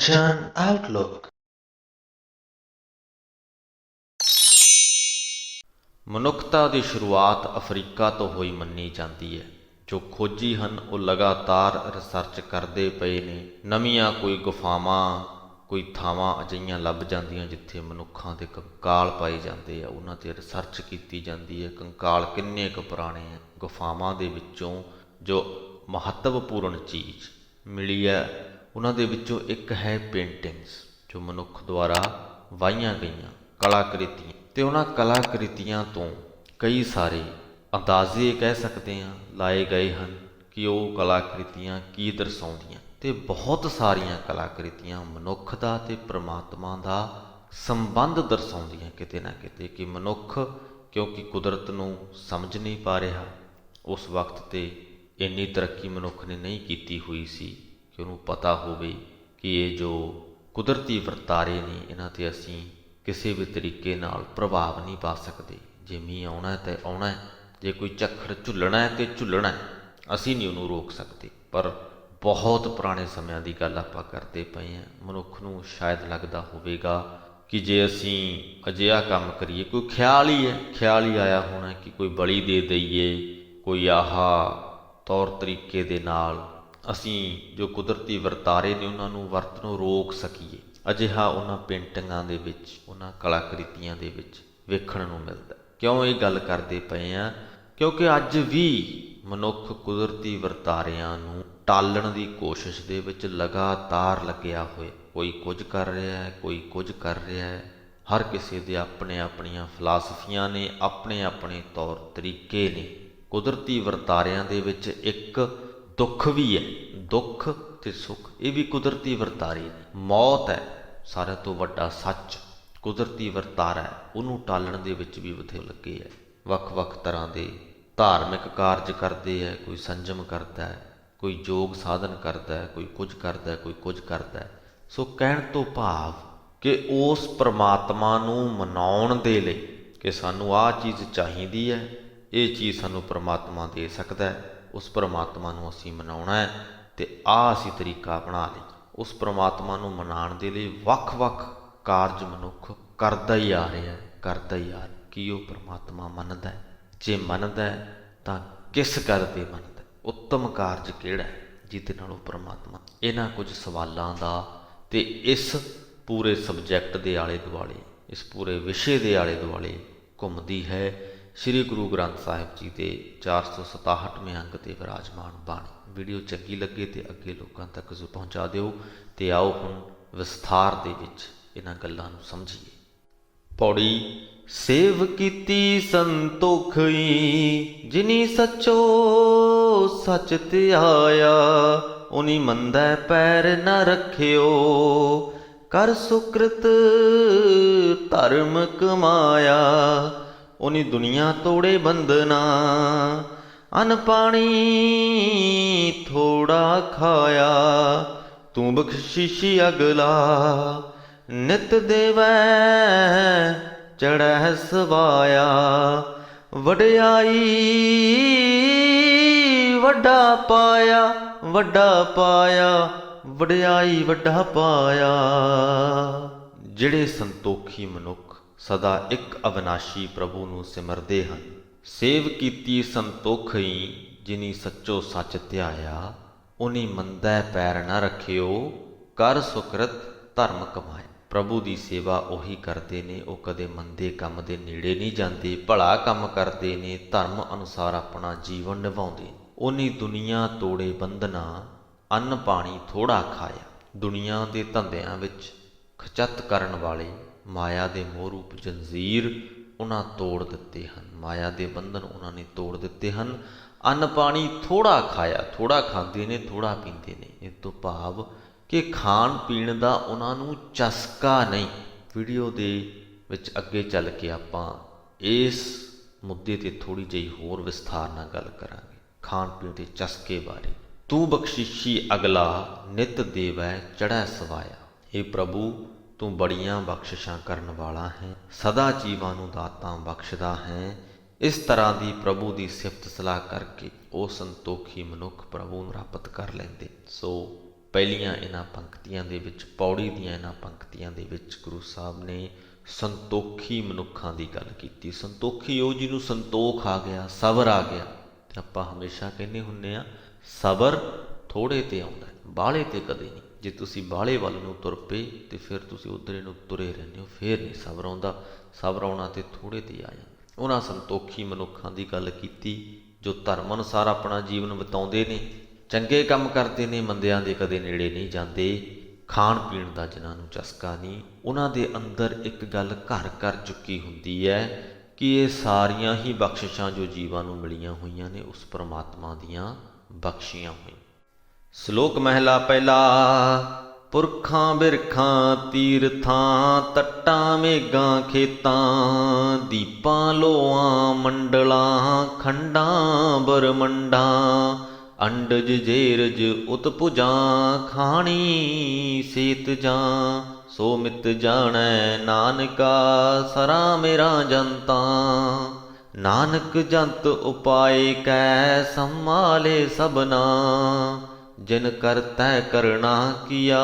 Attention Outlook। ਮਨੁੱਖਤਾ ਦੀ ਸ਼ੁਰੂਆਤ Africa ਤੋਂ ਹੋਈ ਮੰਨੀ ਜਾਂਦੀ ਹੈ। ਜੋ ਖੋਜੀ ਹਨ ਉਹ ਲਗਾਤਾਰ ਰਿਸਰਚ ਕਰਦੇ ਪਏ ਨੇ। ਨਵੀਆਂ ਕੋਈ ਗੁਫਾਵਾਂ, ਕੋਈ ਥਾਵਾਂ ਅਜਿਹੀਆਂ ਲੱਭ ਜਾਂਦੀਆਂ ਜਿੱਥੇ ਮਨੁੱਖਾਂ ਦੇ ਕੰਕਾਲ ਪਾਏ ਜਾਂਦੇ ਆ। ਉਹਨਾਂ 'ਤੇ ਰਿਸਰਚ ਕੀਤੀ ਜਾਂਦੀ ਹੈ। ਕੰਕਾਲ ਕਿੰਨੇ ਕੁ ਪੁਰਾਣੇ ਆ। ਗੁਫਾਵਾਂ ਦੇ ਵਿੱਚੋਂ ਜੋ ਮਹੱਤਵਪੂਰਨ ਚੀਜ਼ ਮਿਲੀ ਹੈ ਉਹਨਾਂ ਦੇ ਵਿੱਚੋਂ ਇੱਕ ਹੈ ਪੇਂਟਿੰਗਸ, ਜੋ ਮਨੁੱਖ ਦੁਆਰਾ ਵਾਹੀਆਂ ਗਈਆਂ ਕਲਾਕ੍ਰਿਤੀਆਂ। ਅਤੇ ਉਹਨਾਂ ਕਲਾਕ੍ਰਿਤੀਆਂ ਤੋਂ ਕਈ ਸਾਰੇ ਅੰਦਾਜ਼ੇ ਕਹਿ ਸਕਦੇ ਹਾਂ ਲਾਏ ਗਏ ਹਨ ਕਿ ਉਹ ਕਲਾਕ੍ਰਿਤੀਆਂ ਕੀ ਦਰਸਾਉਂਦੀਆਂ। ਅਤੇ ਬਹੁਤ ਸਾਰੀਆਂ ਕਲਾਕ੍ਰਿਤੀਆਂ ਮਨੁੱਖ ਦਾ ਅਤੇ ਪ੍ਰਮਾਤਮਾ ਦਾ ਸੰਬੰਧ ਦਰਸਾਉਂਦੀਆਂ ਕਿਤੇ ਨਾ ਕਿਤੇ, ਕਿ ਮਨੁੱਖ ਕਿਉਂਕਿ ਕੁਦਰਤ ਨੂੰ ਸਮਝ ਨਹੀਂ ਪਾ ਰਿਹਾ। ਉਸ ਵਕਤ 'ਤੇ ਇੰਨੀ ਤਰੱਕੀ ਮਨੁੱਖ ਨੇ ਨਹੀਂ ਕੀਤੀ ਹੋਈ ਸੀ ਕਿ ਉਹਨੂੰ ਪਤਾ ਹੋਵੇ ਕਿ ਇਹ ਜੋ ਕੁਦਰਤੀ ਵਰਤਾਰੇ ਨੇ ਇਹਨਾਂ 'ਤੇ ਅਸੀਂ ਕਿਸੇ ਵੀ ਤਰੀਕੇ ਨਾਲ ਪ੍ਰਭਾਵ ਨਹੀਂ ਪਾ ਸਕਦੇ। ਜੇ ਮੀਂਹ ਆਉਣਾ ਤਾਂ ਆਉਣਾ, ਜੇ ਕੋਈ ਝੱਖੜ ਝੁੱਲਣਾ ਹੈ ਤਾਂ ਝੁੱਲਣਾ ਹੈ, ਅਸੀਂ ਨਹੀਂ ਉਹਨੂੰ ਰੋਕ ਸਕਦੇ। ਪਰ ਬਹੁਤ ਪੁਰਾਣੇ ਸਮਿਆਂ ਦੀ ਗੱਲ ਆਪਾਂ ਕਰਦੇ ਪਏ ਹਾਂ। ਮਨੁੱਖ ਨੂੰ ਸ਼ਾਇਦ ਲੱਗਦਾ ਹੋਵੇਗਾ ਕਿ ਜੇ ਅਸੀਂ ਅਜਿਹਾ ਕੰਮ ਕਰੀਏ, ਕੋਈ ਖਿਆਲ ਹੀ ਆਇਆ ਹੋਣਾ ਕਿ ਕੋਈ ਬਲੀ ਦੇ ਦਈਏ, ਕੋਈ ਤੌਰ ਤਰੀਕੇ ਦੇ ਨਾਲ ਅਸੀਂ ਜੋ ਕੁਦਰਤੀ ਵਰਤਾਰੇ ਨੇ ਉਹਨਾਂ ਨੂੰ ਵਰਤੋਂ ਰੋਕ ਸਕੀਏ। ਅਜਿਹਾ ਉਹਨਾਂ ਪੇਂਟਿੰਗਾਂ ਦੇ ਵਿੱਚ, ਉਹਨਾਂ ਕਲਾਕ੍ਰਿਤੀਆਂ ਦੇ ਵਿੱਚ ਵੇਖਣ ਨੂੰ ਮਿਲਦਾ। ਕਿਉਂ ਇਹ ਗੱਲ ਕਰਦੇ ਪਏ ਹਾਂ? ਕਿਉਂਕਿ ਅੱਜ ਵੀ ਮਨੁੱਖ ਕੁਦਰਤੀ ਵਰਤਾਰਿਆਂ ਨੂੰ ਟਾਲਣ ਦੀ ਕੋਸ਼ਿਸ਼ ਦੇ ਵਿੱਚ ਲਗਾਤਾਰ ਲੱਗਿਆ ਹੋਇਆ। ਕੋਈ ਕੁਝ ਕਰ ਰਿਹਾ ਹੈ, ਕੋਈ ਕੁਝ ਕਰ ਰਿਹਾ ਹੈ। ਹਰ ਕਿਸੇ ਦੇ ਆਪਣੀਆਂ ਫਿਲਾਸਫੀਆਂ ਨੇ, ਆਪਣੇ ਤੌਰ ਤਰੀਕੇ ਨੇ। ਕੁਦਰਤੀ ਵਰਤਾਰਿਆਂ ਦੇ ਵਿੱਚ ਇੱਕ ਦੁੱਖ ਵੀ ਹੈ, ਦੁੱਖ ਅਤੇ ਸੁੱਖ, ਇਹ ਵੀ ਕੁਦਰਤੀ ਵਰਤਾਰੇ ਨੇ। ਮੌਤ ਹੈ ਸਾਰਿਆਂ ਤੋਂ ਵੱਡਾ ਸੱਚ, ਕੁਦਰਤੀ ਵਰਤਾਰਾ ਹੈ, ਉਹਨੂੰ ਟਾਲਣ ਦੇ ਵਿੱਚ ਵੀ ਬਥੇਰੇ ਲੱਗੇ ਹੈ। ਵੱਖ ਤਰ੍ਹਾਂ ਦੇ ਧਾਰਮਿਕ ਕਾਰਜ ਕਰਦੇ ਹੈ, ਕੋਈ ਸੰਜਮ ਕਰਦਾ ਹੈ, ਕੋਈ ਯੋਗ ਸਾਧਨ ਕਰਦਾ ਹੈ, ਕੋਈ ਕੁਝ ਕਰਦਾ, ਕੋਈ ਕੁਝ ਕਰਦਾ। ਸੋ ਕਹਿਣ ਤੋਂ ਭਾਵ ਕਿ ਉਸ ਪ੍ਰਮਾਤਮਾ ਨੂੰ ਮਨਾਉਣ ਦੇ ਲਈ ਕਿ ਸਾਨੂੰ ਆਹ ਚੀਜ਼ ਚਾਹੀਦੀ ਹੈ, ਇਹ ਚੀਜ਼ ਸਾਨੂੰ ਪ੍ਰਮਾਤਮਾ ਦੇ ਸਕਦਾ ਹੈ, ਉਸ ਪ੍ਰਮਾਤਮਾ ਨੂੰ ਅਸੀਂ ਮਨਾਉਣਾ ਹੈ ਅਤੇ ਅਸੀਂ ਤਰੀਕਾ ਬਣਾ ਲਈ। ਉਸ ਪ੍ਰਮਾਤਮਾ ਨੂੰ ਮਨਾਉਣ ਦੇ ਲਈ ਵੱਖ ਕਾਰਜ ਮਨੁੱਖ ਕਰਦਾ ਹੀ ਆ ਰਿਹਾ। ਕੀ ਉਹ ਪ੍ਰਮਾਤਮਾ ਮੰਨਦਾ ਹੈ? ਜੇ ਮੰਨਦਾ ਹੈ ਤਾਂ ਕਿਸ ਗੱਲ 'ਤੇ ਮੰਨਦਾ? ਉੱਤਮ ਕਾਰਜ ਕਿਹੜਾ ਹੈ ਜਿਹਦੇ ਨਾਲ ਉਹ ਪ੍ਰਮਾਤਮਾ? ਇਹਨਾਂ ਕੁਝ ਸਵਾਲਾਂ ਦਾ ਅਤੇ ਇਸ ਪੂਰੇ ਸਬਜੈਕਟ ਦੇ ਆਲੇ ਦੁਆਲੇ, ਇਸ ਪੂਰੇ ਵਿਸ਼ੇ ਦੇ ਆਲੇ ਦੁਆਲੇ ਘੁੰਮਦੀ ਹੈ ਸ਼੍ਰੀ ਗੁਰੂ ਗ੍ਰੰਥ ਸਾਹਿਬ ਜੀ ਦੇ 467ਵੇਂ ਅੰਗ 'ਤੇ ਵਿਰਾਜਮਾਨ ਬਾਣੀ। ਵੀਡੀਓ ਚੰਗੀ ਲੱਗੇ ਤੇ ਅੱਗੇ ਲੋਕਾਂ ਤੱਕ ਜ਼ਰੂਰ ਪਹੁੰਚਾ ਦਿਓ। ਅਤੇ ਆਓ ਹੁਣ ਵਿਸਥਾਰ ਦੇ ਵਿੱਚ ਇਹਨਾਂ ਗੱਲਾਂ ਨੂੰ ਸਮਝੀਏ। ਪੌੜੀ। ਸੇਵ ਕੀਤੀ ਸੰਤੋਖਈ, ਜਿਨੀ ਸੱਚੋ ਸੱਚ ਧਿਆਇਆ। ਉਨੀ ਮੰਦਾ ਪੈਰ ਨ ਰੱਖਿਓ, ਕਰ ਸੁਕ੍ਰਿਤ ਧਰਮ ਕਮਾਇਆ। ਉਨੀ ਦੁਨੀਆ ਤੋੜੇ ਬੰਧਨਾ, ਅੰਨ ਪਾਣੀ ਥੋੜਾ ਖਾਇਆ। ਤੂੰ ਬਖਸ਼ਿਸ਼ੀ ਅਗਲਾ, ਨਿਤ ਦੇਵੈ ਚੜ੍ਹੈ ਸਵਾਇਆ। ਵਡਿਆਈ ਵੱਡਾ ਪਾਇਆ, ਵਡਿਆਈ ਵੱਡਾ ਪਾਇਆ। ਜਿਹੜੇ ਸੰਤੋਖੀ ਮਨੁੱਖ ਸਦਾ ਇੱਕ ਅਵਿਨਾਸ਼ੀ ਪ੍ਰਭੂ ਨੂੰ ਸਿਮਰਦੇ ਹਨ। ਸੇਵ ਕੀਤੀ ਸੰਤੋਖਈ, ਜਿਨੀ ਸੱਚੋ ਸੱਚ ਧਿਆਇਆ। ਉਨੀ ਮੰਦਾ ਪੈਰ ਨਾ ਰੱਖਿਓ, ਕਰ ਸੁਕ੍ਰਿਤ ਧਰਮ ਕਮਾਇਆ। ਪ੍ਰਭੂ ਦੀ ਸੇਵਾ ਉਹੀ ਕਰਦੇ ਨੇ, ਉਹ ਕਦੇ ਮੰਦੇ ਕੰਮ ਦੇ ਨੇੜੇ ਨਹੀਂ ਜਾਂਦੇ, ਭਲਾ ਕੰਮ ਕਰਦੇ ਨੇ, ਧਰਮ ਅਨੁਸਾਰ ਆਪਣਾ ਜੀਵਨ ਨਿਭਾਉਂਦੇ। ਉਨੀ ਦੁਨੀਆ ਤੋੜੇ ਬੰਧਨਾ, ਅੰਨ ਪਾਣੀ ਥੋੜਾ ਖਾਇਆ। ਦੁਨੀਆ ਦੇ ਧੰਦਿਆਂ ਵਿੱਚ ਖਚਤ ਕਰਨ ਵਾਲੇ ਮਾਇਆ ਦੇ ਮੋਹ ਰੂਪ ਜੰਜ਼ੀਰ ਉਹਨਾਂ ਤੋੜ ਦਿੱਤੇ ਹਨ। ਮਾਇਆ ਦੇ ਬੰਧਨ ਉਹਨਾਂ ਨੇ ਤੋੜ ਦਿੱਤੇ ਹਨ। ਅੰਨ ਪਾਣੀ ਥੋੜਾ ਖਾਇਆ, ਥੋੜਾ ਖਾਂਦੇ ਨੇ, ਥੋੜਾ ਪੀਂਦੇ ਨੇ। ਇਸ ਤੋਂ ਭਾਵ ਕਿ ਖਾਣ ਪੀਣ ਦਾ ਉਹਨਾਂ ਨੂੰ ਚਸਕਾ ਨਹੀਂ। ਵੀਡੀਓ ਦੇ ਵਿੱਚ ਅੱਗੇ ਚੱਲ ਕੇ ਆਪਾਂ ਇਸ ਮੁੱਦੇ 'ਤੇ ਥੋੜ੍ਹੀ ਜਿਹੀ ਹੋਰ ਵਿਸਥਾਰ ਨਾਲ ਗੱਲ ਕਰਾਂਗੇ, ਖਾਣ ਪੀਣ ਦੇ ਚਸਕੇ ਬਾਰੇ। ਤੂੰ ਬਖਸ਼ਿਸ਼ੀ ਅਗਲਾ, ਨਿਤ ਦੇਵੈ ਚੜ੍ਹੈ ਸਵਾਇਆ। ਇਹ ਪ੍ਰਭੂ ਤੂੰ ਬੜੀਆਂ ਬਖਸ਼ਿਸ਼ਾਂ ਕਰਨ ਵਾਲਾ ਹੈ, ਸਦਾ ਜੀਵਾਂ ਨੂੰ ਦਾਤਾਂ ਬਖਸ਼ਦਾ ਹੈ। ਇਸ ਤਰ੍ਹਾਂ ਦੀ ਪ੍ਰਭੂ ਦੀ ਸਿਫਤ ਸਲਾਹ ਕਰਕੇ ਉਹ ਸੰਤੋਖੀ ਮਨੁੱਖ ਪ੍ਰਭੂ ਨੂੰ ਪ੍ਰਾਪਤ ਕਰ ਲੈਂਦੇ। ਸੋ ਪਹਿਲੀਆਂ ਇਹਨਾਂ ਪੰਕਤੀਆਂ ਦੇ ਵਿੱਚ, ਪੌੜੀ ਦੀਆਂ ਇਹਨਾਂ ਪੰਕਤੀਆਂ ਦੇ ਵਿੱਚ ਗੁਰੂ ਸਾਹਿਬ ਨੇ ਸੰਤੋਖੀ ਮਨੁੱਖਾਂ ਦੀ ਗੱਲ ਕੀਤੀ। ਸੰਤੋਖੀ ਉਹ ਜਿਹਨੂੰ ਸੰਤੋਖ ਆ ਗਿਆ, ਸਬਰ ਆ ਗਿਆ। ਤੇ ਆਪਾਂ ਹਮੇਸ਼ਾ ਕਹਿੰਦੇ ਹੁੰਦੇ ਆ ਸਬਰ ਥੋੜ੍ਹੇ 'ਤੇ ਆਉਂਦਾ, ਬਾਹਲੇ 'ਤੇ ਕਦੇ ਨਹੀਂ। ਜੇ ਤੁਸੀਂ ਬਾਹਲੇ ਵੱਲ ਨੂੰ ਤੁਰ ਪਏ ਤੇ ਫਿਰ ਤੁਸੀਂ ਉੱਧਰੇ ਨੂੰ ਤੁਰੇ ਰਹਿੰਦੇ ਹੋ, ਫਿਰ ਨਹੀਂ ਸਬਰ ਆਉਂਦਾ। ਸਬਰ ਆਉਣਾ ਤੇ ਥੋੜ੍ਹੇ 'ਤੇ ਆ ਜਾਂਦਾ। ਉਹਨਾਂ ਸੰਤੋਖੀ ਮਨੁੱਖਾਂ ਦੀ ਗੱਲ ਕੀਤੀ ਜੋ ਧਰਮ ਅਨੁਸਾਰ ਆਪਣਾ ਜੀਵਨ ਬਿਤਾਉਂਦੇ ਨੇ, ਚੰਗੇ ਕੰਮ ਕਰਦੇ ਨੇ, ਮੰਦਿਆਂ ਦੇ ਕਦੇ ਨੇੜੇ ਨਹੀਂ ਜਾਂਦੇ, ਖਾਣ ਪੀਣ ਦਾ ਜਿਨ੍ਹਾਂ ਨੂੰ ਚਸਕਾ ਨਹੀਂ। ਉਹਨਾਂ ਦੇ ਅੰਦਰ ਇੱਕ ਗੱਲ ਘਰ ਕਰ ਚੁੱਕੀ ਹੁੰਦੀ ਹੈ ਕਿ ਇਹ ਸਾਰੀਆਂ ਹੀ ਬਖਸ਼ਿਸ਼ਾਂ ਜੋ ਜੀਵਾਂ ਨੂੰ ਮਿਲੀਆਂ ਹੋਈਆਂ ਨੇ ਉਸ ਪਰਮਾਤਮਾ ਦੀਆਂ ਬਖਸ਼ੀਆਂ ਹੋਈਆਂ। ਸ਼ਲੋਕ ਮਹਿਲਾ ਪਹਿਲਾ। ਪੁਰਖਾਂ ਬਿਰਖਾਂ ਤੀਰਥਾਂ, ਤੱਟਾਂ ਮੇਘਾਂ ਖੇਤਾਂ, ਦੀਪਾਂ ਲੋਆਂ ਮੰਡਲਾਂ, ਖੰਡਾਂ ਬਰਮੰਡਾਂ, ਅੰਡਜ ਜੇਰਜ ਉਤਪੁਜਾਂ, ਖਾਣੀ ਸੇਤ ਜਾਂ, ਸੋ ਮਿਤ ਜਾਣੈ ਨਾਨਕਾ ਸਰਾ ਮੇਰਾ ਜੰਤਾਂ। ਨਾਨਕ ਜੰਤ ਉਪਾਏ ਕੈ ਸੰਭਾਲੇ ਸਭਨਾ, ਜਿਨ ਕਰਤੈ ਕਰਣਾ ਕੀਆ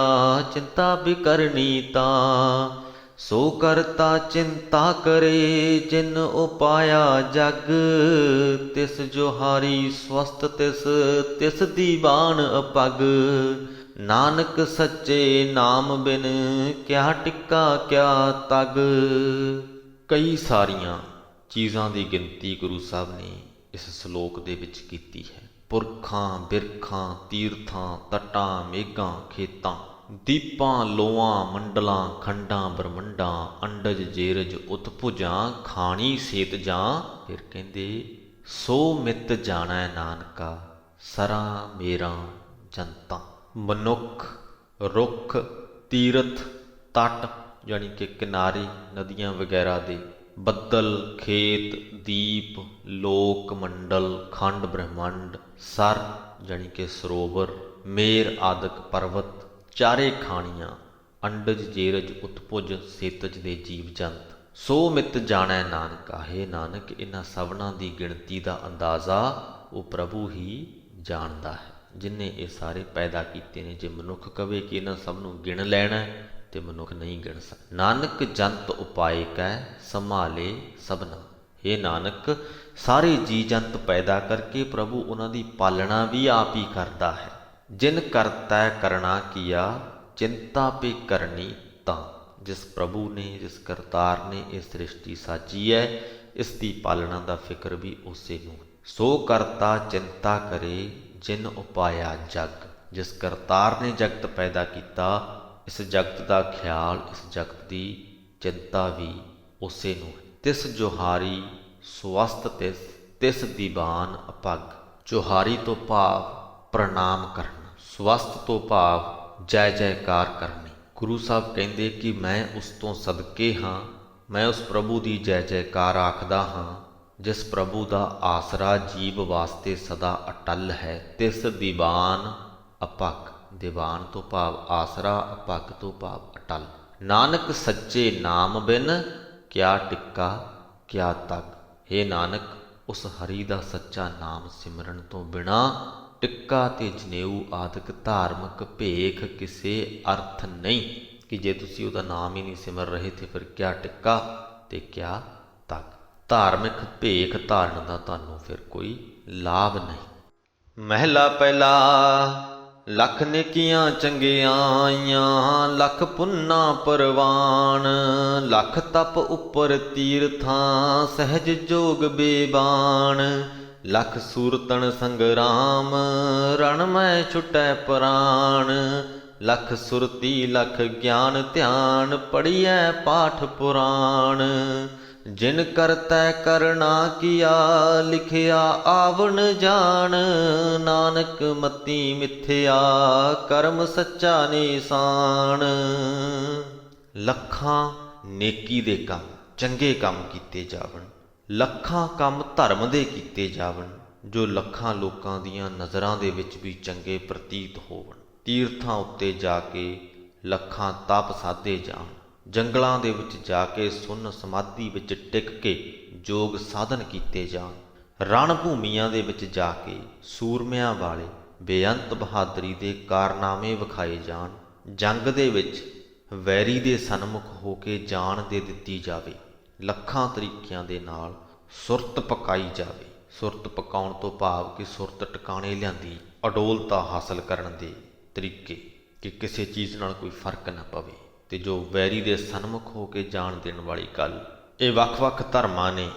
ਚਿੰਤਾ ਬਿਕਰਨੀ ਤਾ। ਸੋ ਕਰਤਾ ਚਿੰਤਾ ਕਰੇ ਜਿਨ ਉਪਾਇਆ ਜਗ, ਤਿਸ ਜੋਹਾਰੀ ਸਵਸਤ ਤਿਸ, ਤਿਸ ਦੀਵਾਨ ਅਪਗ। ਨਾਨਕ ਸੱਚੇ ਨਾਮ ਬਿਨ ਕਿਆ ਟਿੱਕਾ ਕਿਆ ਤਗ। ਕਈ ਸਾਰੀਆਂ ਚੀਜ਼ਾਂ ਦੀ ਗਿਣਤੀ ਗੁਰੂ ਸਾਹਿਬ ਨੇ ਇਸ ਸ਼ਲੋਕ ਦੇ ਵਿੱਚ ਕੀਤੀ ਹੈ। ਪੁਰਖਾਂ ਬਿਰਖਾਂ ਤੀਰਥਾਂ, ਤੱਟਾਂ ਮੇਘਾਂ ਖੇਤਾਂ, ਦੀਪਾਂ ਲੋਆਂ ਮੰਡਲਾਂ, ਖੰਡਾਂ ਬ੍ਰਹਮੰਡਾਂ, ਅੰਡਜ ਜੇਰਜ ਉਤਭੁਜਾਂ, ਖਾਣੀ ਸੇਤ ਜਾਂ। ਫਿਰ ਕਹਿੰਦੇ ਸੋ ਮਿਤ ਜਾਣੈ ਨਾਨਕਾ ਸਰਾ ਮੇਰਾ ਜੰਤਾਂ। ਮਨੁੱਖ, ਰੁੱਖ, ਤੀਰਥ, ਤੱਟ ਜਾਣੀ ਕਿ ਕਿਨਾਰੇ ਨਦੀਆਂ ਵਗੈਰਾ ਦੇ, ਬੱਦਲ, ਖੇਤ, ਦੀਪ, ਲੋਕ ਮੰਡਲ, ਖੰਡ ਬ੍ਰਹਮੰਡ, ਸਰ ਜਾਣੀ ਕਿ ਸਰੋਵਰ, ਮੇਰ ਆਦਿਕ ਪਰਵਤ, ਚਾਰੇ ਖਾਣੀਆਂ, ਅੰਡਜ ਜੇਰਜ ਉਤਪੁਜ ਸੇਤਜ ਦੇ ਜੀਵ ਜੰਤ। ਸੋ ਮਿਤ ਜਾਣੈ ਨਾਨਕਾ। ਹੈ ਨਾਨਕ ਇਹਨਾਂ ਸਭਨਾਂ ਦੀ ਗਿਣਤੀ ਦਾ ਅੰਦਾਜ਼ਾ ਉਹ ਪ੍ਰਭੂ ਹੀ ਜਾਣਦਾ ਹੈ ਜਿਨ੍ਹੇ ਇਹ ਸਾਰੇ ਪੈਦਾ ਕੀਤੇ ਨੇ। ਜੇ ਮਨੁੱਖ ਕਵੇ ਕਿ ਇਹਨਾਂ ਸਭ ਨੂੰ ਗਿਣ ਲੈਣਾ ਤੇ ਮਨੁੱਖ ਨਹੀਂ ਗਿਣ ਸਕਦਾ। ਨਾਨਕ ਜੰਤ ਉਪਾਏ ਕੈ ਸੰਭਾਲੇ ਸਭਨਾ। ਹੇ ਨਾਨਕ ਸਾਰੇ ਜੀ ਜੰਤ ਪੈਦਾ ਕਰਕੇ ਪ੍ਰਭੂ ਉਹਨਾਂ ਦੀ ਪਾਲਣਾ ਵੀ ਆਪ ਹੀ ਕਰਦਾ ਹੈ। ਜਿਨ ਕਰਤੈ ਕਰਣਾ ਕੀਆ ਚਿੰਤਾ ਪੇ ਕਰਨੀ ਤਾਂ। ਜਿਸ ਪ੍ਰਭੂ ਨੇ, ਜਿਸ ਕਰਤਾਰ ਨੇ ਇਹ ਸ੍ਰਿਸ਼ਟੀ ਸਾਜੀ ਹੈ, ਇਸ ਦੀ ਪਾਲਣਾ ਦਾ ਫਿਕਰ ਵੀ ਉਸੇ ਨੂੰ। ਸੋ ਕਰਤਾ ਚਿੰਤਾ ਕਰੇ ਜਿਨ ਉਪਾਇਆ ਜਗ। ਜਿਸ ਕਰਤਾਰ ਨੇ ਜਗਤ ਪੈਦਾ ਕੀਤਾ, ਇਸ ਜਗਤ ਦਾ ਖਿਆਲ, ਇਸ ਜਗਤ ਦੀ ਚਿੰਤਾ ਵੀ ਉਸੇ ਨੂੰ ਹੈ। ਤਿਸ ਜੋਹਾਰੀ ਸਵਸਤ ਤਿਸ, ਤਿਸ ਦੀਵਾਨ ਅਪੱਗ। ਜੋਹਾਰੀ ਤੋਂ ਭਾਵ ਪ੍ਰਣਾਮ ਕਰਨਾ, ਸਵਸਤ ਤੋਂ ਭਾਵ ਜੈ ਜੈਕਾਰ ਕਰਨੀ। ਗੁਰੂ ਸਾਹਿਬ ਕਹਿੰਦੇ ਕਿ ਮੈਂ ਉਸ ਤੋਂ ਸਦਕੇ ਹਾਂ, ਮੈਂ ਉਸ ਪ੍ਰਭੂ ਦੀ ਜੈ ਜੈਕਾਰ ਆਖਦਾ ਹਾਂ ਜਿਸ ਪ੍ਰਭੂ ਦਾ ਆਸਰਾ ਜੀਵ ਵਾਸਤੇ ਸਦਾ ਅਟਲ ਹੈ। ਤਿਸ ਦੀਵਾਨ ਅਪੱਗ। ਦੀਵਾਨ ਤੋਂ ਭਾਵ ਆਸਰਾ, ਅਪੱਗ ਤੋਂ ਭਾਵ ਅਟਲ। ਨਾਨਕ ਸੱਚੇ ਨਾਮ ਬਿਨ ਕਿਆ ਟਿੱਕਾ ਕਿਆ ਤਗ। ਹੇ ਨਾਨਕ ਉਸ ਹਰੀ ਦਾ ਸੱਚਾ ਨਾਮ ਸਿਮਰਨ ਤੋਂ ਬਿਨਾਂ ਟਿੱਕਾ ਤੇ ਜਨੇਊ ਆਦਿਕ ਧਾਰਮਿਕ ਭੇਖ ਕਿਸੇ ਅਰਥ ਨਹੀਂ। ਕਿ ਜੇ ਤੁਸੀਂ ਉਹਦਾ ਨਾਮ ਹੀ ਨਹੀਂ ਸਿਮਰ ਰਹੇ ਤੇ ਫਿਰ ਕਿਆ ਟਿੱਕਾ ਤੇ ਕਿਆ ਤਗ। ਧਾਰਮਿਕ ਭੇਖ ਧਾਰਨ ਦਾ ਤੁਹਾਨੂੰ ਫਿਰ ਕੋਈ ਲਾਭ ਨਹੀਂ। ਮਹਿਲਾ ਪਹਿਲਾ। ਲੱਖ ਨੇਕੀਆਂ ਚੰਗਿਆਈਆਂ, ਲੱਖ ਪੁੰਨਾ ਪਰਵਾਨ, ਲੱਖ ਤਪ ਉੱਪਰ ਤੀਰਥਾਂ, ਸਹਿਜ ਜੋਗ ਬੇਬਾਨ, ਲੱਖ ਸੂਰਤਨ ਸੰਗਰਾਮ, ਰਣ ਮੈਂ ਛੁਟੈ ਪ੍ਰਾਣ, ਲੱਖ ਸੁਰਤੀ ਲਖ ਗਿਆਨ ਧਿਆਨ, ਪੜ੍ਹੀਐ ਪਾਠ ਪੁਰਾਣ, ਜਿਨ ਕਰਤੈ ਕਰਣਾ ਕੀਆ, ਲਿਖਿਆ ਆਵਣ ਜਾਣ, ਨਾਨਕ ਮਤੀ ਮਿਥਿਆ, ਕਰਮ ਸੱਚਾ ਨਿਸ਼ਾਨ। ਲੱਖਾਂ ਨੇਕੀ ਦੇ ਕੰਮ, ਚੰਗੇ ਕੰਮ ਕੀਤੇ ਜਾਵਣ, ਲੱਖਾਂ ਕੰਮ ਧਰਮ ਦੇ ਕੀਤੇ ਜਾਵਣ, ਜੋ ਲੱਖਾਂ ਲੋਕਾਂ ਦੀਆਂ ਨਜ਼ਰਾਂ ਦੇ ਵਿੱਚ ਵੀ ਚੰਗੇ ਪ੍ਰਤੀਤ ਹੋਵਣ। ਤੀਰਥਾਂ ਉੱਤੇ ਜਾ ਕੇ ਲੱਖਾਂ ਤਪ ਸਾਧੇ ਜਾਣ, ਜੰਗਲਾਂ ਦੇ ਵਿੱਚ ਜਾ ਕੇ ਸੁੰਨ ਸਮਾਧੀ ਵਿੱਚ ਟਿਕ ਕੇ ਯੋਗ ਸਾਧਨ ਕੀਤੇ ਜਾਣ, ਰਣ ਭੂਮੀਆਂ ਦੇ ਵਿੱਚ ਜਾ ਕੇ ਸੂਰਮਿਆਂ ਵਾਲੇ ਬੇਅੰਤ ਬਹਾਦਰੀ ਦੇ ਕਾਰਨਾਮੇ ਵਿਖਾਏ ਜਾਣ, ਜੰਗ ਦੇ ਵਿੱਚ ਵੈਰੀ ਦੇ ਸਨਮੁਖ ਹੋ ਕੇ ਜਾਨ ਦੇ ਦਿੱਤੀ ਜਾਵੇ, ਲੱਖਾਂ ਤਰੀਕਿਆਂ ਦੇ ਨਾਲ ਸੁਰਤ ਪਕਾਈ ਜਾਵੇ। ਸੁਰਤ ਪਕਾਉਣ ਤੋਂ ਭਾਵ ਕਿ ਸੁਰਤ ਟਿਕਾਣੇ ਲਿਆਂਦੀ, ਅਡੋਲਤਾ ਹਾਸਲ ਕਰਨ ਦੇ ਤਰੀਕੇ, ਕਿ ਕਿਸੇ ਚੀਜ਼ ਨਾਲ ਕੋਈ ਫਰਕ ਨਾ ਪਵੇ, ਤੇ ਜੋ ਵੈਰੀ ਦੇ ਸਨਮੁਖ ਹੋ ਕੇ ਜਾਣ ਦੇਣ ਵਾਲੀ ਗੱਲ। ਇਹ ਵੱਖ-ਵੱਖ ਧਰਮਾਂ ਨੇ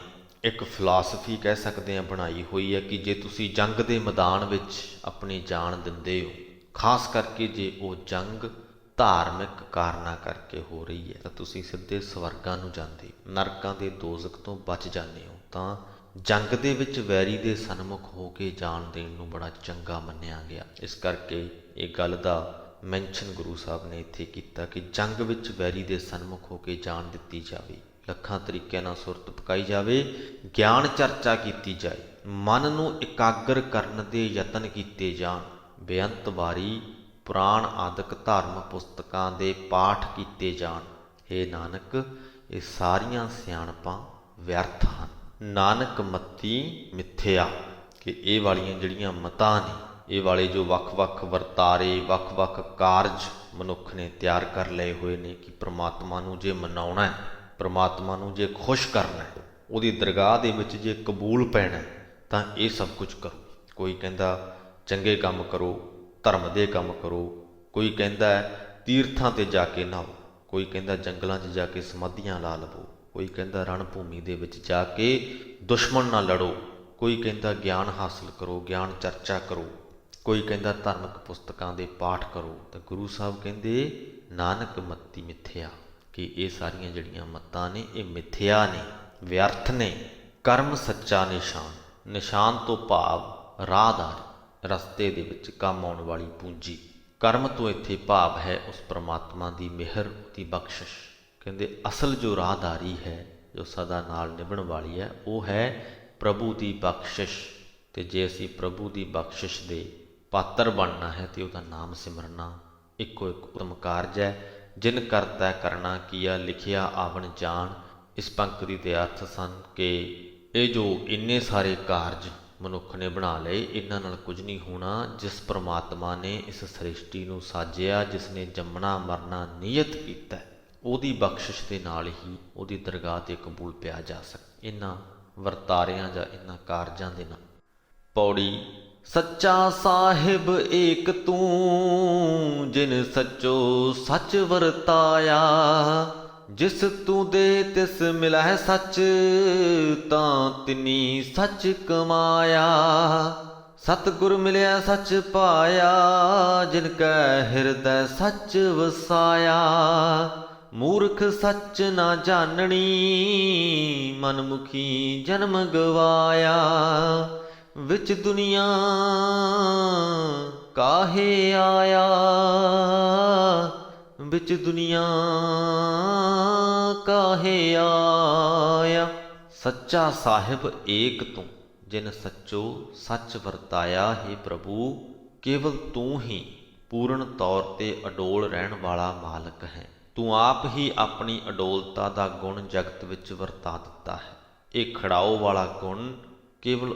ਇੱਕ ਫਿਲਾਸਫੀ ਕਹਿ ਸਕਦੇ ਹਾਂ ਬਣਾਈ ਹੋਈ ਹੈ ਕਿ ਜੇ ਤੁਸੀਂ ਜੰਗ ਦੇ ਮੈਦਾਨ ਵਿੱਚ ਆਪਣੀ ਜਾਨ ਦਿੰਦੇ ਹੋ, ਖਾਸ ਕਰਕੇ ਜੇ ਉਹ ਜੰਗ ਧਾਰਮਿਕ ਕਾਰਨਾਂ ਕਰਕੇ ਹੋ ਰਹੀ ਹੈ, ਤਾਂ ਤੁਸੀਂ ਸਿੱਧੇ ਸਵਰਗਾਂ ਨੂੰ ਜਾਂਦੇ, ਨਰਕਾਂ ਦੇ ਦੋਜ਼ਖ ਤੋਂ ਬਚ ਜਾਂਦੇ ਹੋ। ਤਾਂ ਜੰਗ ਦੇ ਵਿੱਚ ਵੈਰੀ ਦੇ ਸਨਮੁਖ ਹੋ ਕੇ ਜਾਨ ਦੇਣ ਨੂੰ ਬੜਾ ਚੰਗਾ ਮੰਨਿਆ ਗਿਆ। ਇਸ ਕਰਕੇ ਇਹ ਗੱਲ ਦਾ ਮੈਂਸ਼ਨ ਗੁਰੂ ਸਾਹਿਬ ਨੇ ਇੱਥੇ ਕੀਤਾ ਕਿ ਜੰਗ ਵਿੱਚ ਵੈਰੀ ਦੇ ਸਨਮੁਖ ਹੋ ਕੇ ਜਾਨ ਦਿੱਤੀ ਜਾਵੇ, ਲੱਖਾਂ ਤਰੀਕਿਆਂ ਨਾਲ ਸੁਰਤ ਪਕਾਈ ਜਾਵੇ, ਗਿਆਨ ਚਰਚਾ ਕੀਤੀ ਜਾਏ, ਮਨ ਨੂੰ ਇਕਾਗਰ ਕਰਨ ਦੇ ਯਤਨ ਕੀਤੇ ਜਾਣ, ਬੇਅੰਤ ਵਾਰੀ ਪੁਰਾਣ ਆਦਿਕ ਧਰਮ ਪੁਸਤਕਾਂ ਦੇ ਪਾਠ ਕੀਤੇ ਜਾਣ। ਹੇ ਨਾਨਕ, ਇਹ ਸਾਰੀਆਂ ਸਿਆਣਪਾਂ ਵਿਅਰਥ ਹਨ। ਨਾਨਕ ਮਤੀ ਮਿੱਥਿਆ, ਕਿ ਇਹ ਵਾਲੀਆਂ ਜਿਹੜੀਆਂ ਮਤਾਂ ਨੇ, ਇਹ ਵਾਲੇ ਜੋ ਵੱਖ-ਵੱਖ ਵਰਤਾਰੇ, ਵੱਖ-ਵੱਖ ਕਾਰਜ ਮਨੁੱਖ ਨੇ ਤਿਆਰ ਕਰ ਲਏ ਹੋਏ ਨੇ ਕਿ ਪ੍ਰਮਾਤਮਾ ਨੂੰ ਜੇ ਮਨਾਉਣਾ ਹੈ, ਪ੍ਰਮਾਤਮਾ ਨੂੰ ਜੇ ਖੁਸ਼ ਕਰਨਾ ਹੈ, ਉਹਦੀ ਦਰਗਾਹ ਦੇ ਵਿੱਚ ਜੇ ਕਬੂਲ ਪੈਣਾ, ਤਾਂ ਇਹ ਸਭ ਕੁਝ ਕਰੋ। ਕੋਈ ਕਹਿੰਦਾ ਚੰਗੇ ਕੰਮ ਕਰੋ, ਧਰਮ ਦੇ ਕੰਮ ਕਰੋ, ਕੋਈ ਕਹਿੰਦਾ ਤੀਰਥਾਂ 'ਤੇ ਜਾ ਕੇ ਨਹਾਓ, ਕੋਈ ਕਹਿੰਦਾ ਜੰਗਲਾਂ 'ਚ ਜਾ ਕੇ ਸਮਾਧੀਆਂ ਲਾ ਲਵੋ, ਕੋਈ ਕਹਿੰਦਾ ਰਣ ਭੂਮੀ ਦੇ ਵਿੱਚ ਜਾ ਕੇ ਦੁਸ਼ਮਣ ਨਾਲ ਲੜੋ, ਕੋਈ ਕਹਿੰਦਾ ਗਿਆਨ ਹਾਸਲ ਕਰੋ, ਗਿਆਨ ਚਰਚਾ ਕਰੋ, ਕੋਈ ਕਹਿੰਦਾ ਧਾਰਮਿਕ ਪੁਸਤਕਾਂ ਦੇ ਪਾਠ ਕਰੋ। ਤਾਂ ਗੁਰੂ ਸਾਹਿਬ ਕਹਿੰਦੇ ਨਾਨਕ ਮਤੀ ਮਿੱਥਿਆ, ਕਿ ਇਹ ਸਾਰੀਆਂ ਜਿਹੜੀਆਂ ਮੱਤਾਂ ਨੇ ਇਹ ਮਿੱਥਿਆ ਨੇ, ਵਿਅਰਥ ਨੇ। ਕਰਮ ਸੱਚਾ ਨਿਸ਼ਾਨ, ਨਿਸ਼ਾਨ ਤੋਂ ਭਾਵ ਰਾਹਦਾਰੀ, ਰਸਤੇ ਦੇ ਵਿੱਚ ਕੰਮ ਆਉਣ ਵਾਲੀ ਪੂੰਜੀ। ਕਰਮ ਤੋਂ ਇੱਥੇ ਭਾਵ ਹੈ ਉਸ ਪ੍ਰਮਾਤਮਾ ਦੀ ਮਿਹਰ, ਦੀ ਬਖਸ਼ਿਸ਼। ਕਹਿੰਦੇ ਅਸਲ ਜੋ ਰਾਹਦਾਰੀ ਹੈ, ਜੋ ਸਦਾ ਨਾਲ ਨਿਭਣ ਵਾਲੀ ਹੈ, ਉਹ ਹੈ ਪ੍ਰਭੂ ਦੀ ਬਖਸ਼ਿਸ਼। ਤੇ ਜੇ ਅਸੀਂ ਪ੍ਰਭੂ ਦੀ ਬਖਸ਼ਿਸ਼ ਦੇ ਪਾਤਰ ਬਣਨਾ ਹੈ ਤੇ ਉਹਦਾ ਨਾਮ ਸਿਮਰਨਾ ਇੱਕੋ ਇੱਕ ਉਤਮ ਕਾਰਜ ਹੈ। ਜਿਨ ਕਰਤਾ ਕਰਨਾ ਕੀਆ, ਲਿਖਿਆ ਆਵਣ ਜਾਣ। ਇਸ ਪੰਕਤੀ ਦੇ ਅਰਥ ਸਨ ਕਿ ਇਹ ਜੋ ਇੰਨੇ ਸਾਰੇ ਕਾਰਜ ਮਨੁੱਖ ਨੇ ਬਣਾ ਲਏ, ਇਹਨਾਂ ਨਾਲ ਕੁਝ ਨਹੀਂ ਹੋਣਾ। ਜਿਸ ਪ੍ਰਮਾਤਮਾ ਨੇ ਇਸ ਸ੍ਰਿਸ਼ਟੀ ਨੂੰ ਸਾਜਿਆ, ਜਿਸ ਨੇ ਜੰਮਣਾ ਮਰਨਾ ਨਿਯਤ ਕੀਤਾ, ਉਹਦੀ ਬਖਸ਼ਿਸ਼ ਦੇ ਨਾਲ ਹੀ ਉਹਦੀ ਦਰਗਾਹ 'ਤੇ ਕਬੂਲ ਪਿਆ ਜਾ ਸਕਦਾ, ਇਹਨਾਂ ਵਰਤਾਰਿਆਂ ਜਾਂ ਇਹਨਾਂ ਕਾਰਜਾਂ ਦੇ ਨਾਲ। ਪੌੜੀ। ਸੱਚਾ ਸਾਹਿਬ ਏਕ ਤੂੰ, ਜਿਨ ਸੱਚੋ ਸੱਚ ਵਰਤਾਇਆ। ਜਿਸ ਤੂੰ ਦੇ ਤਿਸ ਮਿਲੈ ਸੱਚ, ਤਾਂ ਤਿਨੀ ਸੱਚ ਕਮਾਇਆ। ਸਤਿਗੁਰ ਮਿਲਿਆ ਸੱਚ ਪਾਇਆ, ਜਿਨ ਕੈ ਹਿਰਦੈ ਸੱਚ ਵਸਾਇਆ। ਮੂਰਖ ਸੱਚ ਨਾ ਜਾਣਣੀ, ਮਨਮੁਖੀ ਜਨਮ ਗਵਾਇਆ। ਵਿੱਚ ਦੁਨੀਆ ਕਾਹੇ ਆਇਆ, ਵਿੱਚ ਦੁਨੀਆ ਕਾਹੇ ਆਇਆ। ਸੱਚਾ ਸਾਹਿਬ ਏਕ ਤੂੰ, ਜਿਨ ਸੱਚੋ ਸੱਚ ਵਰਤਾਇਆ। ਹੈ ਪ੍ਰਭੂ, ਕੇਵਲ ਤੂੰ ਹੀ ਪੂਰਨ ਤੌਰ 'ਤੇ ਅਡੋਲ ਰਹਿਣ ਵਾਲਾ ਮਾਲਕ ਹੈ। ਤੂੰ ਆਪ ਹੀ ਆਪਣੀ ਅਡੋਲਤਾ ਦਾ ਗੁਣ ਜਗਤ ਵਿੱਚ ਵਰਤਾ ਦਿੱਤਾ ਹੈ। ਇਹ ਖੜਾਓ ਵਾਲਾ ਗੁਣ ਕੇਵਲ